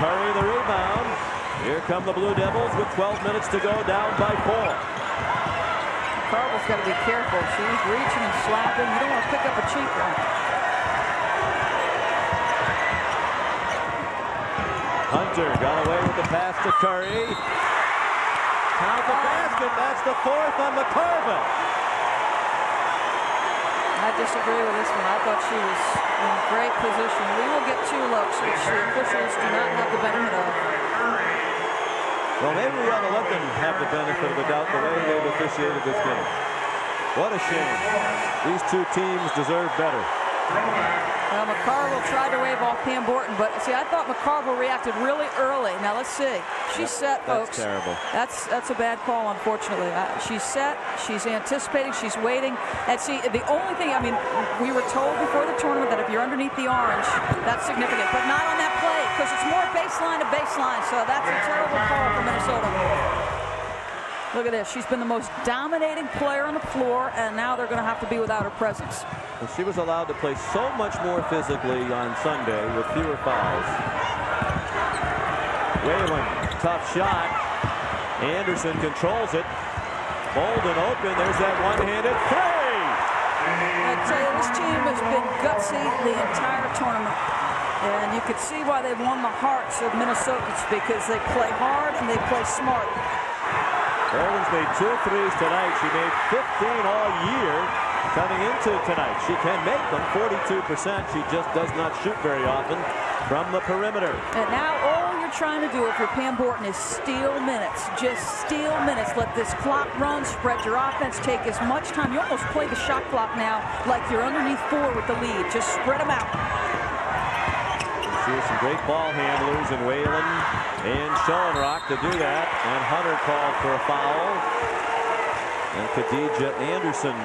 Curry the rebound. Here come the Blue Devils with 12 minutes to go, down by 4. McCarville's got to be careful. She's reaching and slapping. You don't want to pick up a cheap one. Hunter got away with the pass to Curry. Count the basket. That's the 4th on McCarville. I disagree with this one. I thought she was in great position. We will get 2 looks, which the officials do not have the benefit of. Well, maybe we ought to let them have the benefit of the doubt the way they've officiated this game. What a shame. These 2 teams deserve better. Well, McCarville tried to wave off Pam Borton, but see, I thought McCarville reacted really early. Now let's see. She's set, folks. That's terrible. That's a bad call, unfortunately. She's set. She's anticipating. She's waiting. And see, the only thing, I mean, we were told before the tournament that if you're underneath the orange, that's significant, but not on that play because it's more baseline to baseline. So that's a terrible call for Minnesota. Look at this. She's been the most dominating player on the floor, and now they're going to have to be without her presence. And she was allowed to play so much more physically on Sunday with fewer fouls. Whalen, tough shot. Anderson controls it. Bolden open. There's that one-handed three. I tell you, this team has been gutsy the entire tournament. And you can see why they won the hearts of Minnesotans, because they play hard and they play smart. Bolden's made 2 threes tonight. She made 15 all year coming into tonight. She can make them 42%. She just does not shoot very often from the perimeter. And now all you're trying to do if you're Pam Borton is steal minutes. Just steal minutes. Let this clock run. Spread your offense. Take as much time. You almost play the shot clock now like you're underneath 4 with the lead. Just spread them out. See some great ball handlers in Whalen and Schoenrock to do that. And Hunter called for a foul. And Khadijah Anderson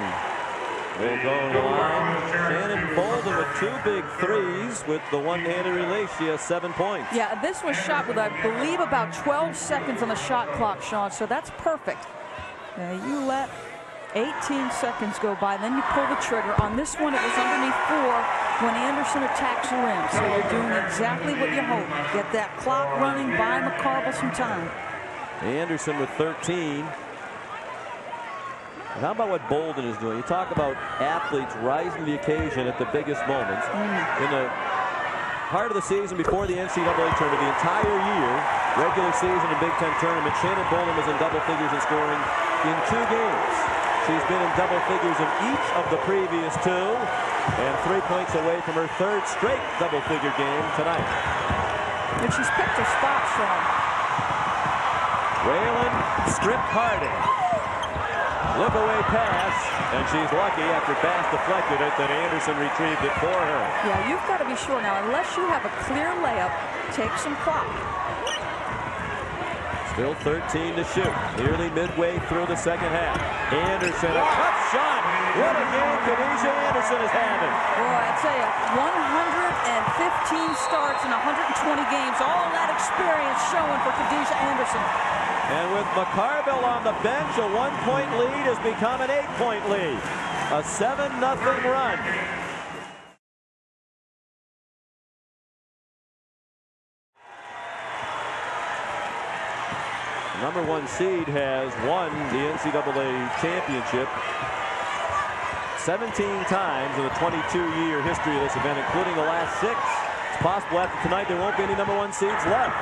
will go to the line. Shannon Bolden with 2 big threes with the one-handed release. She has 7 points. Yeah, this was shot with, I believe, about 12 seconds on the shot clock, Sean. So that's perfect. Now you let 18 seconds go by, then you pull the trigger. On this one, it was underneath 4 when Anderson attacks the rim. So you're doing exactly what you hope. Get that clock running, buy McCarville some time. Anderson with 13. And how about what Bolden is doing? You talk about athletes rising to the occasion at the biggest moments. In the heart of the season before the NCAA tournament, the entire year, regular season and Big Ten tournament, Shannon Bolden was in double figures in scoring in 2 games. She's been in double figures in each of the previous 2, and 3 points away from her 3rd straight double-figure game tonight. And she's picked her spot, Sean. Whalen stripped Harding. Look away pass, and she's lucky after Bass deflected it that Anderson retrieved it for her. Yeah, you've got to be sure now, unless you have a clear layup, take some clock. Still 13 to shoot. Nearly midway through the second half. Anderson, a tough shot. What a game Khadijah Anderson is having. Boy, I tell you, 115 starts in 120 games. All that experience showing for Khadijah Anderson. And with McCarville on the bench, a 1-point lead has become an 8-point lead. A 7-0 run. Number 1 seed has won the NCAA championship 17 times in the 22-year history of this event, including the last 6. It's possible after tonight there won't be any number 1 seeds left.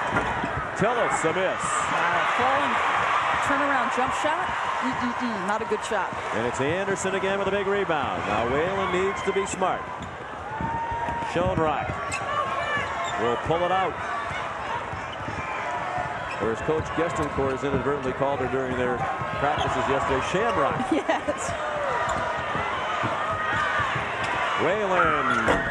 Tillis, a miss. Falling turnaround jump shot. Not a good shot. And it's Anderson again with a big rebound. Now Whalen needs to be smart. Schoenrock will pull it out. Or as Coach Gestencourt inadvertently called her during their practices yesterday, Shamrock. Yes. Whalen.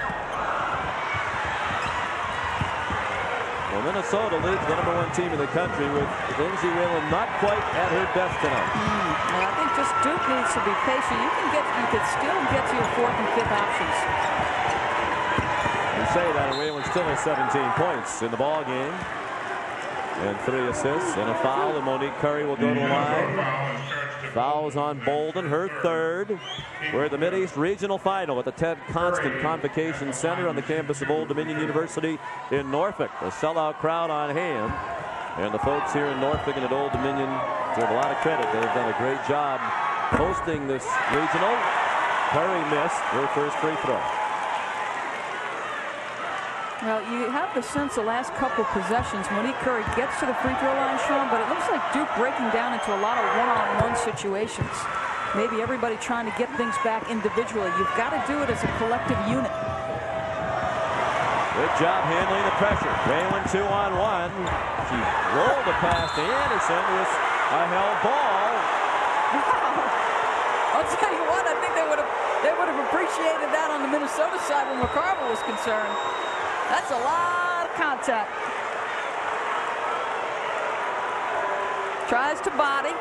Well, Minnesota leads the number 1 team in the country with Lindsay Whalen not quite at her best tonight. Well, I think just Duke needs to be patient. You could still get to your 4th and 5th options. You say that, and Whalen still has 17 points in the ball game. And 3 assists and a foul, and Monique Curry will go to the line. Fouls on Bolden, her 3rd. We're at the Mideast Regional Final at the Ted Constant Convocation Center on the campus of Old Dominion University in Norfolk. A sellout crowd on hand. And the folks here in Norfolk and at Old Dominion deserve a lot of credit. They've done a great job hosting this regional. Curry missed her first free throw. Well, you have the sense the last couple possessions, Monique Curry gets to the free throw line, Sean, but it looks like Duke breaking down into a lot of one-on-one situations. Maybe everybody trying to get things back individually. You've got to do it as a collective unit. Good job handling the pressure. Whalen 2-on-1. She rolled the pass to Anderson with a held ball. Wow. I'll tell you what, I think they would have appreciated that on the Minnesota side when McCarville was concerned. That's a lot of contact. Tries to body.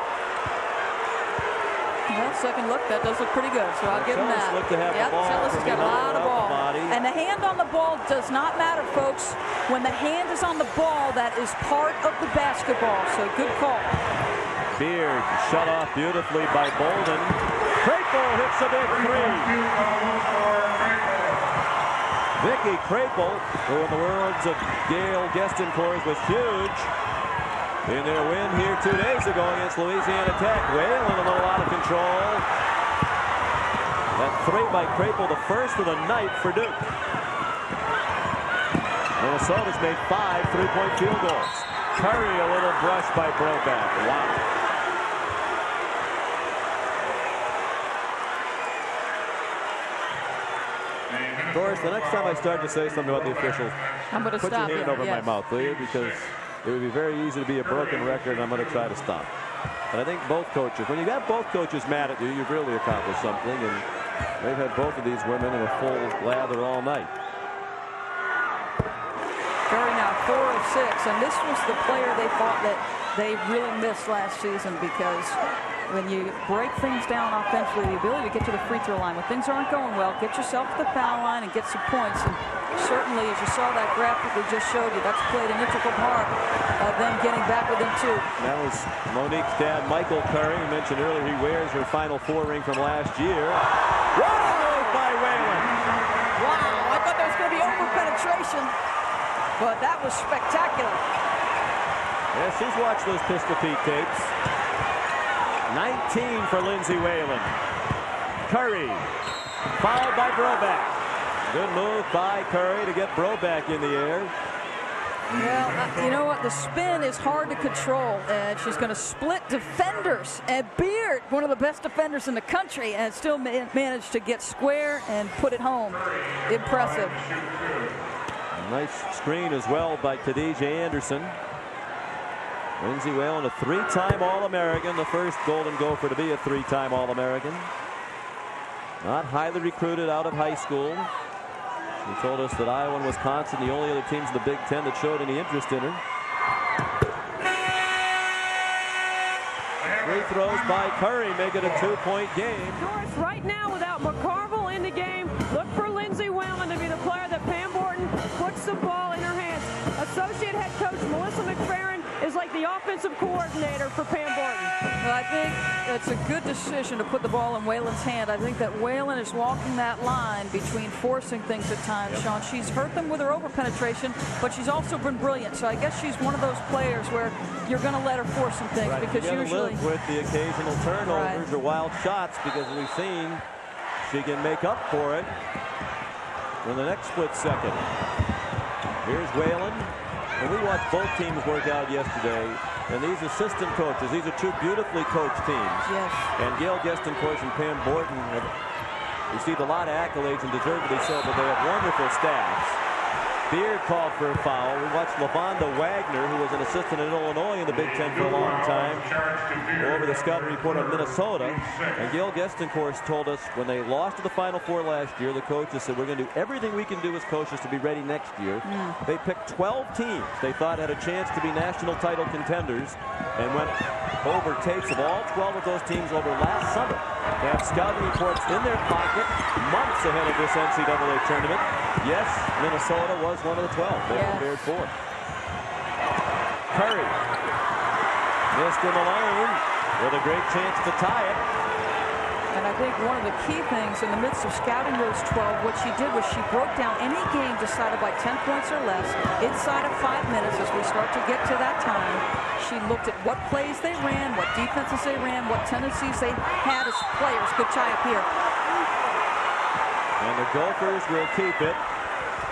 Well, second look, that does look pretty good, so I'll give him that. Yep, Sellis has got a lot of ball. And the hand on the ball does not matter, folks. When the hand is on the ball, that is part of the basketball, so good call. Beard shut off beautifully by Bolden. Crapel hits a big three. Vicky Crapel, who in the words of Gail Gestencourt was huge in their win here 2 days ago against Louisiana Tech. Whalen a little out of control. That three by Crapel, the first of the night for Duke. Minnesota's made 5 3-point field goals. Curry a little brush by Broback. Wow. Doris, the next time I start to say something about the officials, I'm going to put stop your hand over my yes. mouth, will you? Because it would be very easy to be a broken record, and I'm going to try to stop. But I think both coaches, when you got both coaches mad at you, you've really accomplished something. And they've had both of these women in a full lather all night. Curry now 4 of 6, and this was the player they thought that they really missed last season, because when you break things down offensively, the ability to get to the free throw line when things aren't going well, get yourself to the foul line and get some points. And certainly, as you saw that graphic we just showed you, that's played an integral part of them getting back within 2. That was Monique's dad, Michael Curry. He mentioned earlier he wears her Final Four ring from last year. What a move by Whalen! Wow, I thought there was going to be over-penetration, but that was spectacular. Yeah, she's watched those Pistol Pete tapes. 19 for Lindsay Whalen. Curry, fouled by Broback. Good move by Curry to get Broback in the air. Well, you know what? The spin is hard to control, and she's going to split defenders. And Beard, one of the best defenders in the country, and still managed to get square and put it home. Impressive. A nice screen as well by Khadijah Anderson. Lindsay Whalen, a 3-time All-American, the first Golden Gopher to be a 3-time All-American. Not highly recruited out of high school. She told us that Iowa and Wisconsin, the only other teams in the Big Ten that showed any interest in her. Free throws by Curry make it a 2-point game. Doris, right now without McCarville in the game, look for Lindsay Whalen to be the player that Pam Borton puts the ball in her hands. Associate head coach Melissa McFerrin is like the offensive coordinator for Pam Borton. Well, I think it's a good decision to put the ball in Whalen's hand. I think that Whalen is walking that line between forcing things at times, Sean. She's hurt them with her over-penetration, but she's also been brilliant. So I guess she's one of those players where you're going to let her force some things, because you usually live with the occasional turnovers or wild shots, because we've seen she can make up for it in the next split second. Here's Whalen. And we watched both teams work out yesterday, and these assistant coaches, these are two beautifully coached teams. Yes. And Gail Gestencourt and Pam Borton have received a lot of accolades, and deservedly so, but they have wonderful staffs. Beard called for a foul. We watched LaVonda Wagner, who was an assistant in Illinois in the Big Ten for a long time, go over the scouting report on Minnesota. And Gail Gestencourt told us when they lost to the Final Four last year, the coaches said, we're going to do everything we can do as coaches to be ready next year. They picked 12 teams they thought had a chance to be national title contenders, and went over tapes of all 12 of those teams over last summer. They have scouting reports in their pocket months ahead of this NCAA tournament. Yes, Minnesota was one of the 12 they prepared for. Curry missed in the lane with a great chance to tie it. And I think one of the key things in the midst of scouting those 12, what she did was she broke down any game decided by 10 points or less inside of 5 minutes. As we start to get to that time, she looked at what plays they ran, what defenses they ran, what tendencies they had as players. Good tie up here. And the Gophers will keep it.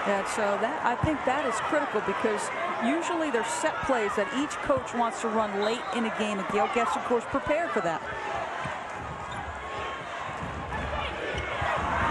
And so that, I think that is critical, because usually there's set plays that each coach wants to run late in a game, and Gail Gestencourt prepared for that.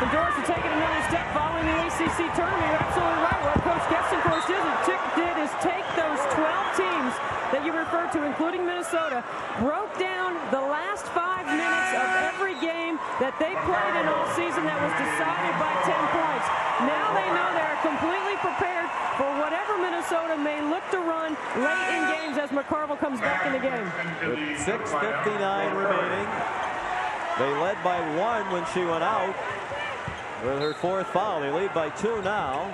And Doris to take it another step following the ACC tournament. You're absolutely right. What Coach Gestencourt did is take those 12 teams that you referred to, including Minnesota, broke down the last 5 minutes of every game that they played in all season that was decided by 10 points. Now they know they're completely prepared for whatever Minnesota may look to run late in games as McCarville comes back in the game. With 6:59 remaining. They led by 1 when she went out with her 4th foul. They lead by 2 now.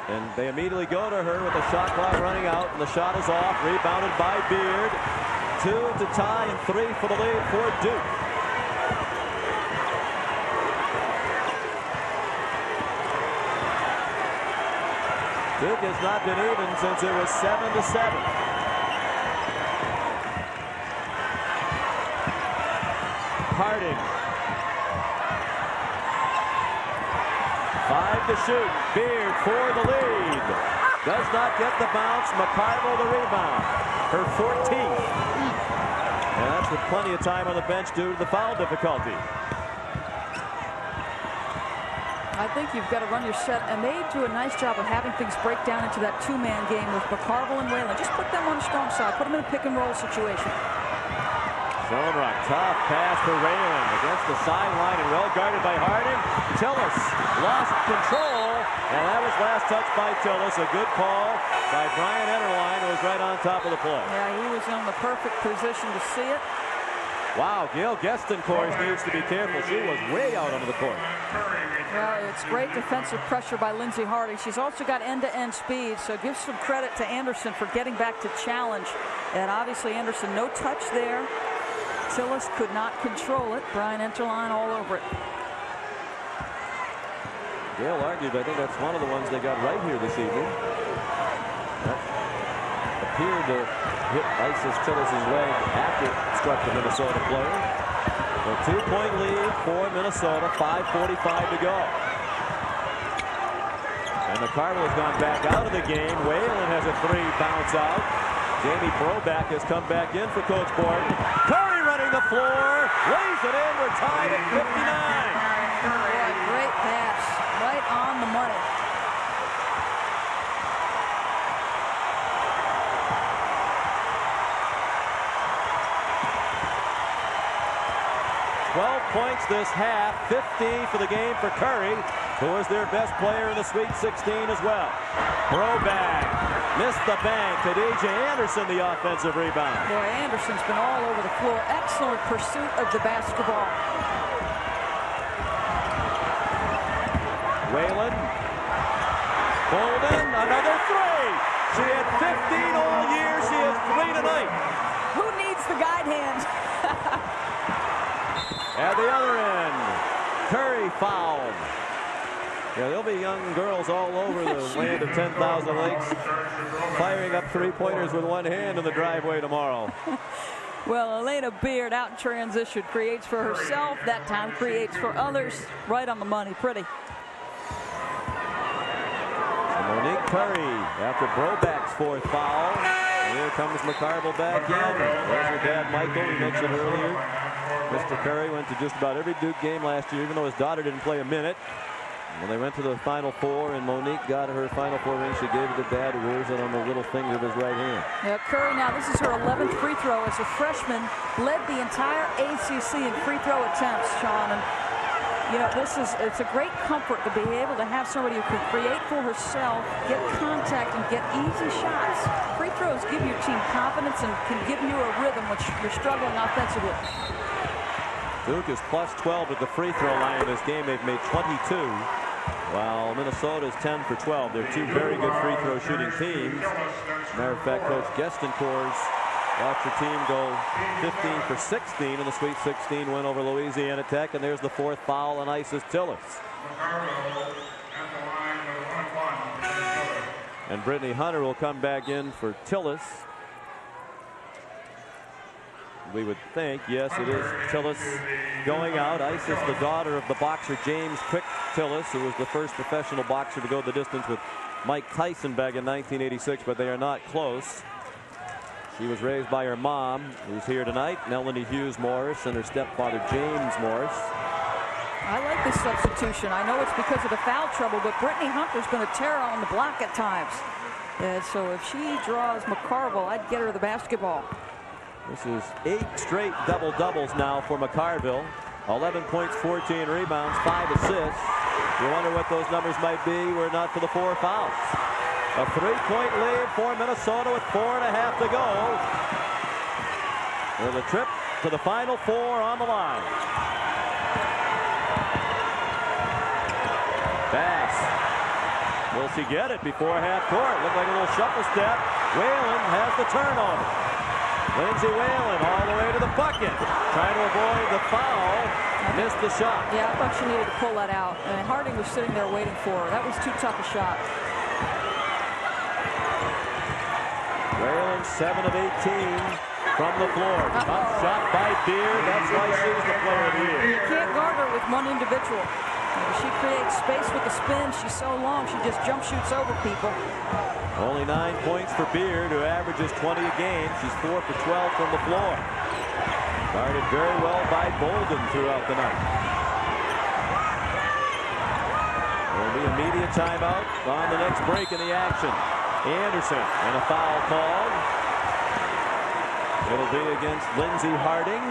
And they immediately go to her with the shot clock running out, and the shot is off. Rebounded by Beard. 2 to tie and 3 for the lead for Duke. Duke has not been even since it was 7-7. Harding. 5 to shoot. Beard for the lead. Does not get the bounce. McCarville the rebound. Her 14th. And that's with plenty of time on the bench due to the foul difficulty. I think you've got to run your set, and they do a nice job of having things break down into that 2-man game with McCarville and Whalen. Just put them on the strong side. Put them in a pick-and-roll situation. Schoenrock, tough pass for Whalen against the sideline and well guarded by Harding. Tillis lost control, and that was last touched by Tillis. A good call by Brian Enterline, who was right on top of the play. Yeah, he was in the perfect position to see it. Wow, Gail Gestencourt needs to be careful. She was way out onto the court. Well, it's great defensive pressure by Lindsey Harding. She's also got end-to-end speed, so give some credit to Anderson for getting back to challenge. And obviously Anderson, no touch there. Tillis could not control it. Brian Enterline all over it. Gail argued, I think that's one of the ones they got right here this evening. That appeared to hit Isis Tillis' leg after it struck the Minnesota player. A 2-point lead for Minnesota, 5:45 to go. And McCarville has gone back out of the game. Whalen has a 3 bounce out. Jamie Broback has come back in for Coach Borton. Curry running the floor, lays it in. We're tied at 59. Boy, great pass, right on the money. Points this half, 15 for the game for Curry, who is their best player in the Sweet 16 as well. Broback missed the bank. Khadijah Anderson the offensive rebound. Boy, Anderson's been all over the floor. Excellent pursuit of the basketball. Whalen. Golden, another 3. She had 15 all year. She has 3 tonight. Who needs the guide hands? At the other end, Curry fouled. Yeah, there'll be young girls all over the land of 10,000 lakes firing up 3-pointers with one hand in the driveway tomorrow. Well, Elena Beard out in transition, creates for herself. That time creates for others. Right on the money. Pretty. And Monique Curry after Broback's 4th foul. And here comes McCarville back in. There's her dad, Michael, we mentioned earlier. Mr. Curry went to just about every Duke game last year, even though his daughter didn't play a minute. When they went to the Final Four and Monique got her Final Four ring, she gave it to Dad, who wears it on the little finger of his right hand. Yeah, Curry now, this is her 11th free throw as a freshman, led the entire ACC in free throw attempts, Sean. And, you know, it's a great comfort to be able to have somebody who can create for herself, get contact, and get easy shots. Free throws give your team confidence and can give you a rhythm when you're struggling offensively. Duke is plus 12 at the free throw line in this game. They've made 22, while Minnesota is 10 for 12. They're 2 very good free throw shooting teams. Matter of fact, Coach Gestencourt watched her team go 15 for 16 in the Sweet 16 win over Louisiana Tech. And there's the 4th foul on Isis Tillis. And Brittany Hunter will come back in for Tillis. We would think, yes, it is Tillis going out. Isis, the daughter of the boxer James Quick Tillis, who was the first professional boxer to go the distance with Mike Tyson back in 1986, but they are not close. She was raised by her mom, who's here tonight, Melanie Hughes Morris, and her stepfather James Morris. I like this substitution. I know it's because of the foul trouble, but Brittany Hunter's been a terror on the block at times. And so if she draws McCarville, I'd get her the basketball. This is 8 straight double-doubles now for McCarville. 11 points, 14 rebounds, 5 assists. You wonder what those numbers might be were it not for the 4 fouls. A 3-point lead for Minnesota with 4.5 to go. With a trip to the Final Four on the line. Pass. Will she get it before half court? Looked like a little shuffle step. Whalen has the turnover. Lindsay Whalen all the way to the bucket. Trying to avoid the foul. Missed the shot. Yeah, I thought she needed to pull that out. And Harding was sitting there waiting for her. That was too tough a shot. Whalen 7 of 18 from the floor. Tough shot by Beard. That's why she's the player of the year. You can't guard her with one individual. She creates space with the spin. She's so long, she just jump shoots over people. Only 9 points for Beard, who averages 20 a game. She's 4 for 12 from the floor. Guarded very well by Bolden throughout the night. There will be a media timeout on the next break in the action. Anderson and a foul called. It'll be against Lindsay Harding,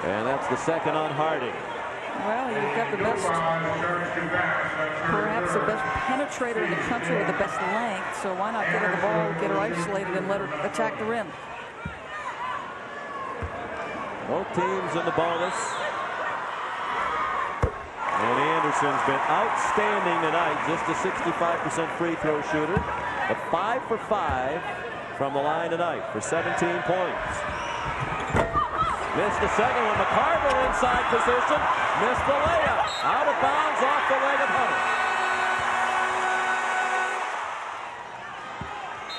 and that's the second on Harding. Well, you've got the best, perhaps the best penetrator in the country with the best length, so why not get her the ball, get her isolated, and let her attack the rim? Both teams in the bonus. And Anderson's been outstanding tonight, just a 65% free throw shooter. A 5 for 5 from the line tonight for 17 points. Missed the second one. McCarville inside position. Missed the layup. Out of bounds off the leg of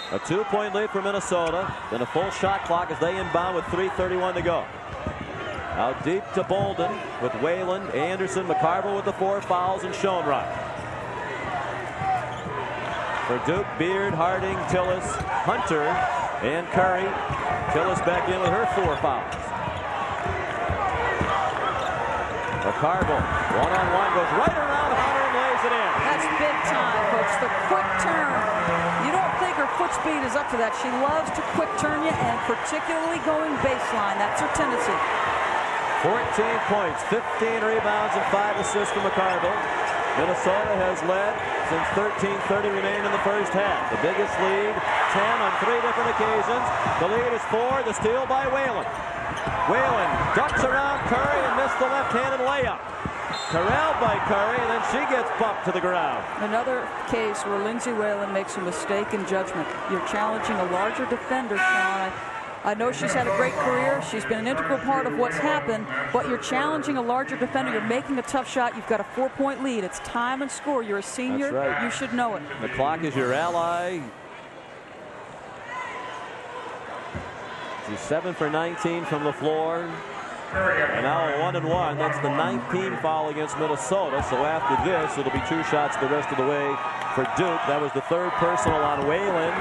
Hunter. A 2-point lead for Minnesota. Then a full shot clock as they inbound with 3:31 to go. Out deep to Bolden with Whalen, Anderson, McCarville with the 4 fouls, and Schoenrock. For Duke, Beard, Harding, Tillis, Hunter, and Curry. Tillis back in with her 4 fouls. McCarville, one-on-one, goes right around Hunter and lays it in. That's big time, folks. The quick turn. You don't think her foot speed is up to that. She loves to quick turn you, and particularly going baseline. That's her tendency. 14 points, 15 rebounds, and 5 assists for McCarville. Minnesota has led since 13:30 remained in the first half. The biggest lead, 10 on 3 different occasions. The lead is 4, the steal by Whalen. Whalen ducks around Curry and missed the left-handed layup. Corralled by Curry, and then she gets bumped to the ground. Another case where Lindsay Whalen makes a mistake in judgment. You're challenging a larger defender, Sean. I know she's had a great career. She's been an integral part of what's happened, but you're challenging a larger defender. You're making a tough shot. You've got a 4-point lead. It's time and score. You're a senior. That's right. You should know it. The clock is your ally. She's 7 for 19 from the floor. And now a 1-and-1. That's the 19th foul against Minnesota. So after this, it'll be 2 shots the rest of the way for Duke. That was the 3rd personal on Whalen.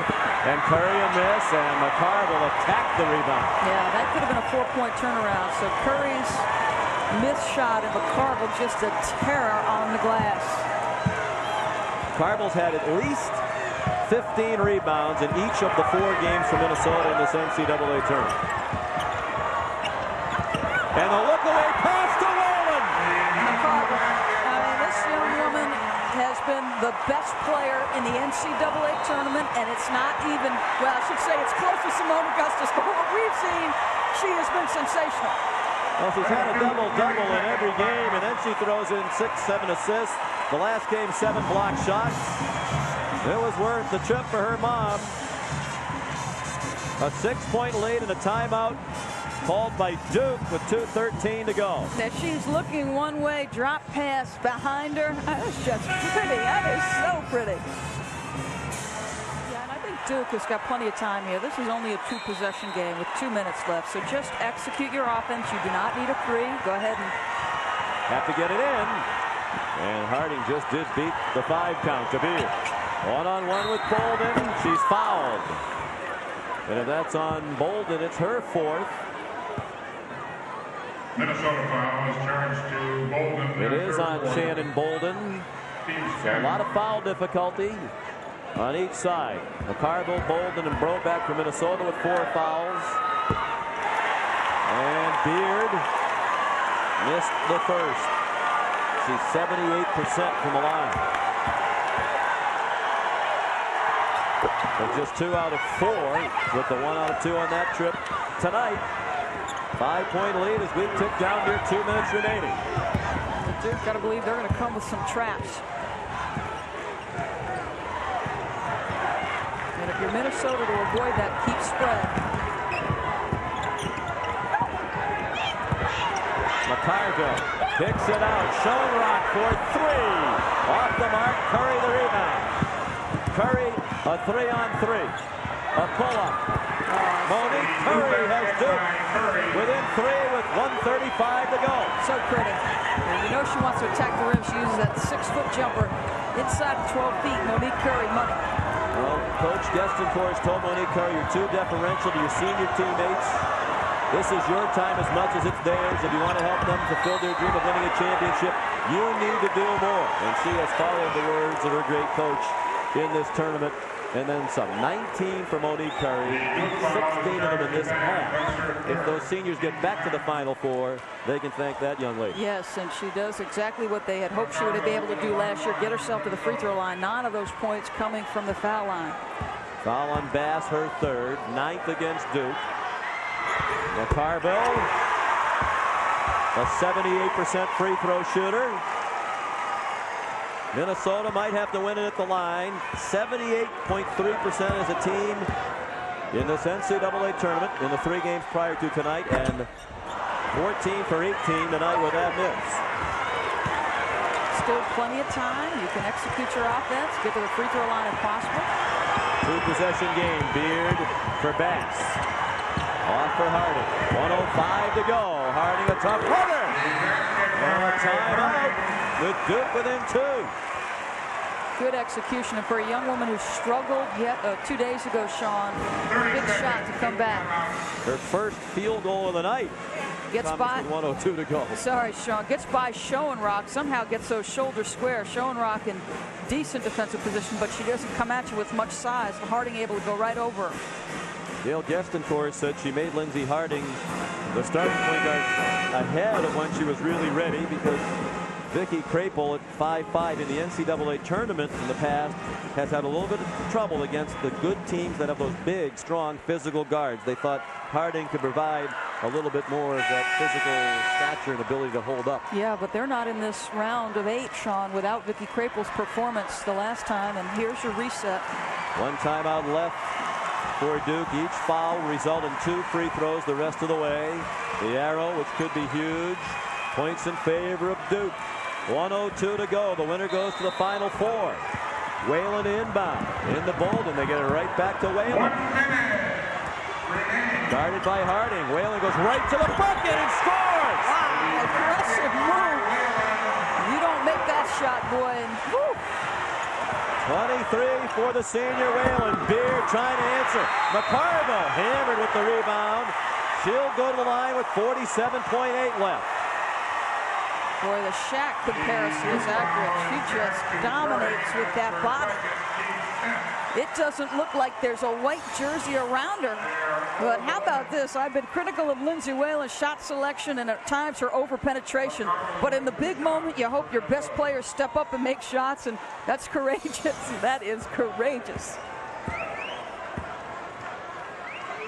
And Curry a miss, and McCarville attacked the rebound. Yeah, that could have been a 4-point turnaround. So Curry's missed shot, and McCarville just a terror on the glass. McCarville's had at least 15 rebounds in each of the 4 games for Minnesota in this NCAA tournament. And a look-away pass to Whalen. McCarville. I mean, this young woman has been the best player in the NCAA tournament, and it's not even, well, I should say it's close to Simone Augustus, but what we've seen, she has been sensational. Well, she's had a double-double in every game, and then she throws in 6, 7 assists. The last game, 7 block shots. It was worth the trip for her mom. A 6-point lead and a timeout called by Duke with 2:13 to go. That she's looking one way, drop pass behind her. That is just pretty. That is so pretty. Yeah, and I think Duke has got plenty of time here. This is only a 2-possession game with 2 minutes left. So just execute your offense. You do not need a 3. Go ahead and have to get it in. And Harding just did beat the 5 count to Beard. 1-on-1 with Bolden. She's fouled. And if that's on Bolden, it's her 4th. Minnesota foul is charged to Bolden. It is on Shannon Bolden. So a lot of foul difficulty on each side. McCarville, Bolden, and Brobeck for Minnesota with 4 fouls. And Beard Missed the first. She's 78% from the line. But just 2 out of 4 with the 1 out of 2 on that trip tonight. 5-point lead as we tick down near 2 minutes remaining. Duke got to believe they're going to come with some traps. And if you're Minnesota, to avoid that, keep spread. McCarville kicks it out. Schoenrock for 3. Off the mark. Curry the rebound. Curry a 3-on-3. A pull-up. Monique Curry has Duke within 3 with 1:35 to go. So pretty. And you know she wants to attack the rim. She uses that 6-foot jumper inside the 12 feet. Monique Curry, money. Well, Coach Gestencourt has told Monique Curry, you're too deferential to your senior teammates. This is your time as much as it's theirs. If you want to help them fulfill their dream of winning a championship, you need to do more. And she has followed the words of her great coach in this tournament. And then some. 19 for Monique Curry, 16 of them in this half. If those seniors get back to the Final Four, they can thank that young lady. Yes, and she does exactly what they had hoped she would be able to do last year, get herself to the free throw line. 9 of those points coming from the foul line. Foul on Bass, her 3rd, 9th against Duke. McCarville, a 78% free throw shooter. Minnesota might have to win it at the line. 78.3% as a team in this NCAA tournament in the 3 games prior to tonight, and 14 for 18 tonight with that miss. Still plenty of time. You can execute your offense, get to the free throw line if possible. 2-possession game. Beard for Bass. Off for Harding. 1:05 to go. Harding a tough runner. And a timeout with Duke within 2. Good execution, and for a young woman who struggled yet 2 days ago, Sean, big shot to come back. Her first field goal of the night. Gets by 1:02 to go. Sorry, Sean. Gets by Schoenrock. Somehow gets those shoulders square. Schoenrock in decent defensive position, but she doesn't come at you with much size. Harding able to go right over her. Dale Gestencourt said she made Lindsey Harding the starting point guard ahead of when she was really ready, because Vicky Krapel at 5'5" in the NCAA tournament in the past has had a little bit of trouble against the good teams that have those big, strong, physical guards. They thought Harding could provide a little bit more of that physical stature and ability to hold up. Yeah, but they're not in this round of 8, Sean, without Vicky Krapel's performance the last time, and here's your reset. 1 timeout left for Duke. Each foul will result in 2 free throws the rest of the way. The arrow, which could be huge, points in favor of Duke. 1:02 to go. The winner goes to the Final Four. Whalen inbound in the Bolden. They get it right back to Whalen. Guarded by Harding. Whalen goes right to the bucket and scores. Wow, aggressive move. You don't make that shot, boy. And, 23 for the senior Whalen. Beard trying to answer. McCarville hammered with the rebound. She'll go to the line with 47.8 left. Boy, the Shaq comparison is accurate. She just dominates with that body. It doesn't look like there's a white jersey around her. But how about this? I've been critical of Lindsay Whalen's shot selection and at times her over-penetration. But in the big moment, you hope your best players step up and make shots, and that's courageous. That is courageous.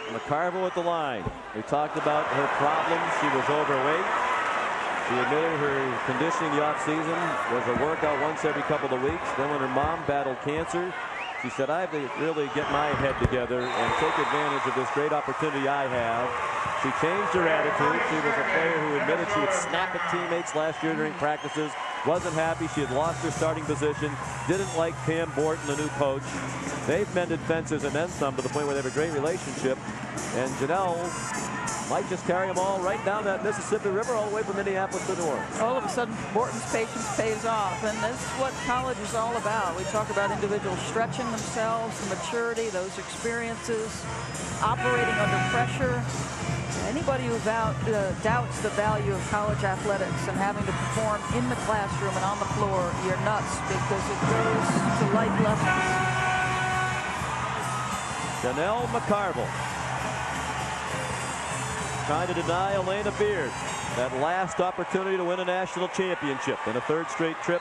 McCarville at the line. We talked about her problems. She was overweight. She admitted her conditioning the offseason was a workout once every couple of weeks. Then when her mom battled cancer, she said, I have to really get my head together and take advantage of this great opportunity I have. She changed her attitude. She was a player who admitted she would snap at teammates last year during practices. Wasn't happy. She had lost her starting position. Didn't like Pam Borton, the new coach. They've mended fences and then some to the point where they have a great relationship. And Janel might just carry them all right down that Mississippi River all the way from Minneapolis to New Orleans. All of a sudden, Borton's patience pays off, and that's what college is all about. We talk about individuals stretching themselves, the maturity, those experiences, operating under pressure. Anybody who doubts the value of college athletics and having to perform in the classroom and on the floor, you're nuts, because it goes to life lessons. Janel McCarville trying to deny Elena Beard. that last opportunity to win a national championship and a third straight trip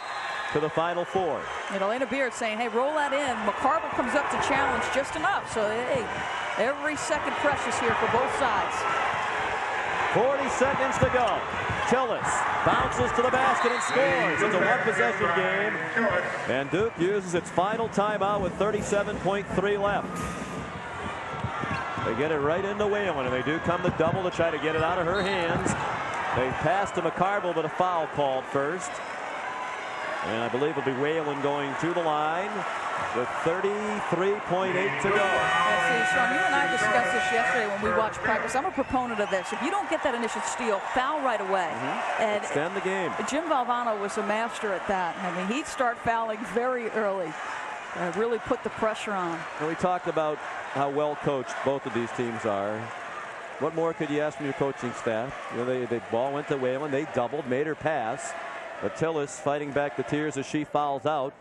to the Final Four. And Elena Beard saying, hey, roll that in. McCarville comes up to challenge just enough. So, hey, every second precious here for both sides. 40 seconds to go. Tillis bounces to the basket and scores. It's a one-possession game. And Duke uses its final timeout with 37.3 left. They get it right into Whalen, and they do come the double to try to get it out of her hands. They pass to McCarville, but a foul called first. And I believe it'll be Whalen going to the line with 33.8 to go. Yeah, see, Sean, you and I discussed this yesterday when we watched practice. I'm a proponent of this. If you don't get that initial steal, foul right away. And extend the game. Jim Valvano was a master at that. I mean, he'd start fouling very early. Really put the pressure on. And we talked about how well coached both of these teams are. What more could you ask from your coaching staff? You know, the ball went to Whalen. They doubled, made her pass. But Tillis fighting back the tears as she fouls out.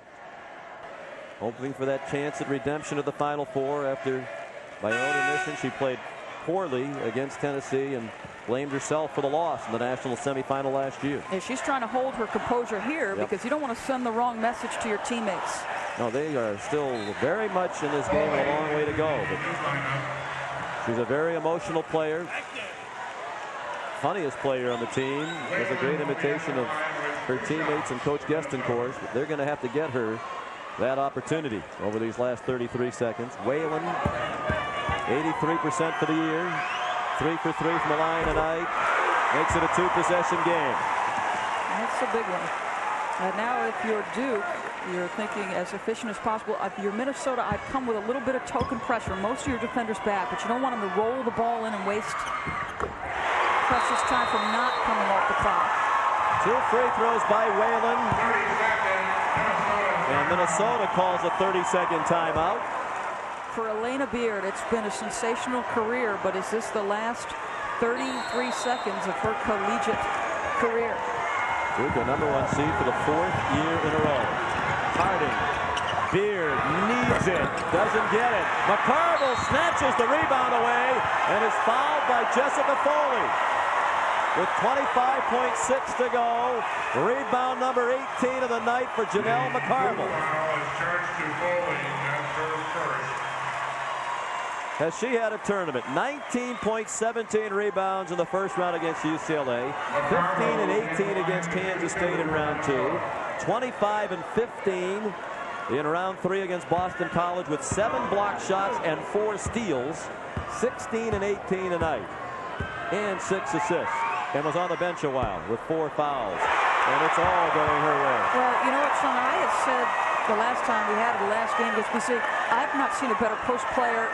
Hoping for that chance at redemption of the Final Four after, by her own admission, she played poorly against Tennessee and blamed herself for the loss in the national semifinal last year. Yeah, she's trying to hold her composure here because you don't want to send the wrong message to your teammates. No, they are still very much in this game, a long way to go. But she's a very emotional player. Funniest player on the team. Was a great imitation of her teammates and Coach Gestencourt. But they're going to have to get her that opportunity over these last 33 seconds. Whalen, 83% for the year. 3 for 3 from the line tonight. Makes it a 2-possession game. That's a big one. And now if you're Duke, you're thinking as efficient as possible. If you're Minnesota, I'd come with a little bit of token pressure. Most of your defenders back, but you don't want them to roll the ball in and waste precious time from not coming off the clock. 2 free throws by Whalen. And Minnesota calls a 30-second timeout. For Elena Beard, it's been a sensational career, but is this the last 33 seconds of her collegiate career? Duke, a #1 seed for the 4th year in a row. Harding. Beard needs it. Doesn't get it. McCarville snatches the rebound away and is fouled by Jessica Foley. With 25.6 to go. Rebound number 18 of the night for Janel McCarville. Has she had a tournament? 19.17 rebounds in the first round against UCLA. 15 and 18 against Kansas State in round 2. 25 and 15 in round 3 against Boston College with 7 block shots and 4 steals. 16 and 18 tonight. And 6 assists. And was on the bench a while with 4 fouls. And it's all going her way. Well, you know what, Sean, I had said the last time we had the last game against BC, I've not seen a better post player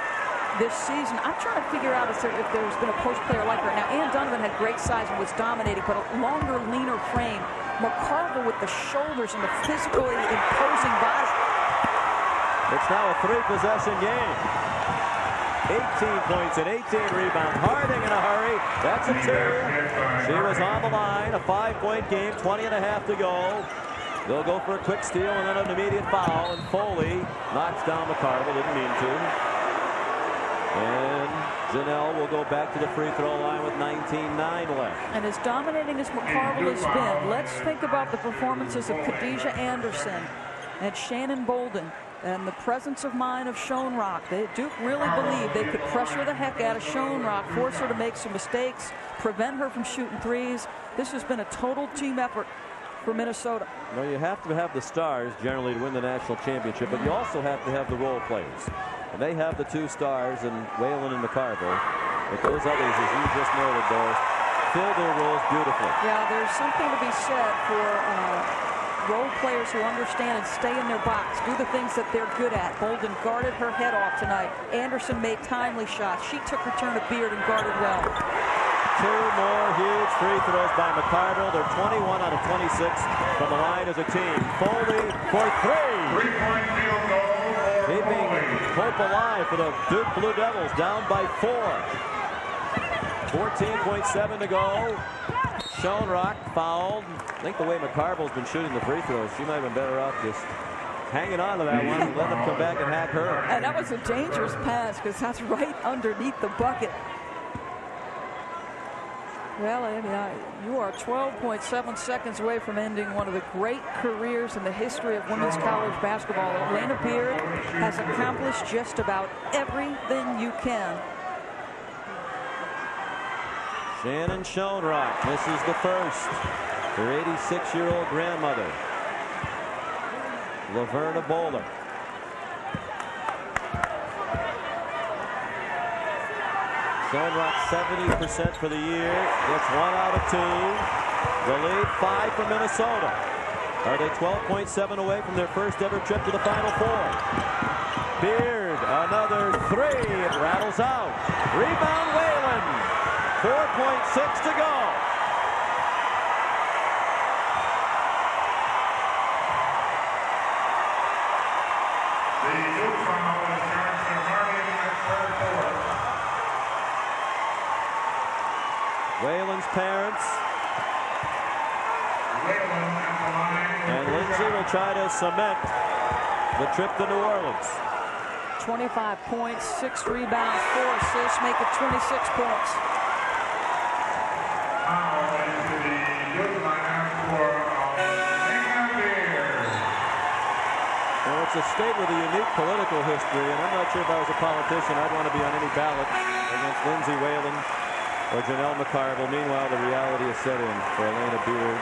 this season. I'm trying to figure out if there's been a post player like her. Now, Ann Donovan had great size and was dominating, but a longer, leaner frame. McCarville with the shoulders and the physically imposing body. It's now a 3-possession game. 18 points and 18 rebounds. Harding in a hurry. That's a 2. She was on the line. A 5-point game. 20 and a half to go. They'll go for a quick steal and then an immediate foul. And Foley knocks down McCarville. Didn't mean to. And Janel will go back to the free throw line with 19-9 left. And as dominating as McCarville has been, let's think about the performances of Khadijah Anderson and Shannon Bolden. And the presence of mind of Schoenrock. Duke really believed they could pressure the heck out of Schoenrock, force her to make some mistakes, prevent her from shooting threes. This has been a total team effort for Minnesota. Well, you have to have the stars generally to win the national championship, but you also have to have the role players. And they have the 2 stars in Whalen and McCarville. But those others, as you just noted, though, fill their roles beautifully. Yeah, there's something to be said for role players who understand and stay in their box, do the things that they're good at. Bolden guarded her head off tonight. Anderson made timely shots. She took return of Beard and guarded well. 2 more huge free throws by McCarville. They're 21 out of 26 from the line as a team. Foley for 3. 3-point field goal. Keeping hope alive for the Duke Blue Devils, down by 4. 14.7 to go. Schoenrock fouled. I think the way McCarville's been shooting the free throws, she might have been better off just hanging on to that one and letting them come back and hack her. And that was a dangerous pass because that's right underneath the bucket. Well, you are 12.7 seconds away from ending one of the great careers in the history of women's college basketball. Elena Beard has accomplished just about everything you can. Shannon Schoenrock misses the first. Her 86-year-old grandmother, Laverna Bowler. Schoenrock 70% for the year. Gets 1 out of 2. The lead 5 for Minnesota. Are they 12.7 away from their first ever trip to the Final Four? Beard, another 3. It rattles out. Rebound Whalen. 4.6 to go. The youth foul is charged to Marion McCarville. Whalen's parents Whalen at the line. and Lindsay will try to cement the trip to New Orleans. 25 points, 6 rebounds, 4 assists, make it 26 points. Foul into the youth lineup for Elena Beard. Well, it's a state with a unique political history, and I'm not sure if I was a politician, I'd want to be on any ballot against Lindsay Whalen or Janel McCarville. Meanwhile, the reality is set in for Elena Beard.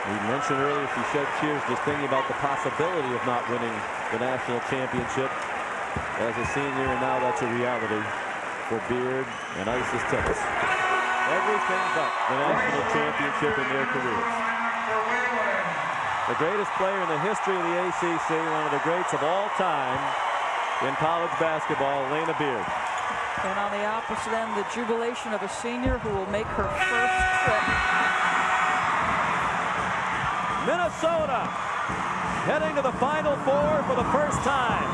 We mentioned earlier she shed tears just thinking about the possibility of not winning the national championship as a senior, and now that's a reality for Beard and Isis Tibbs. Everything but the national championship in their careers. The greatest player in the history of the ACC, one of the greats of all time in college basketball, Elena Beard. And on the opposite end, the jubilation of a senior who will make her first trip. Minnesota heading to the Final Four for the first time.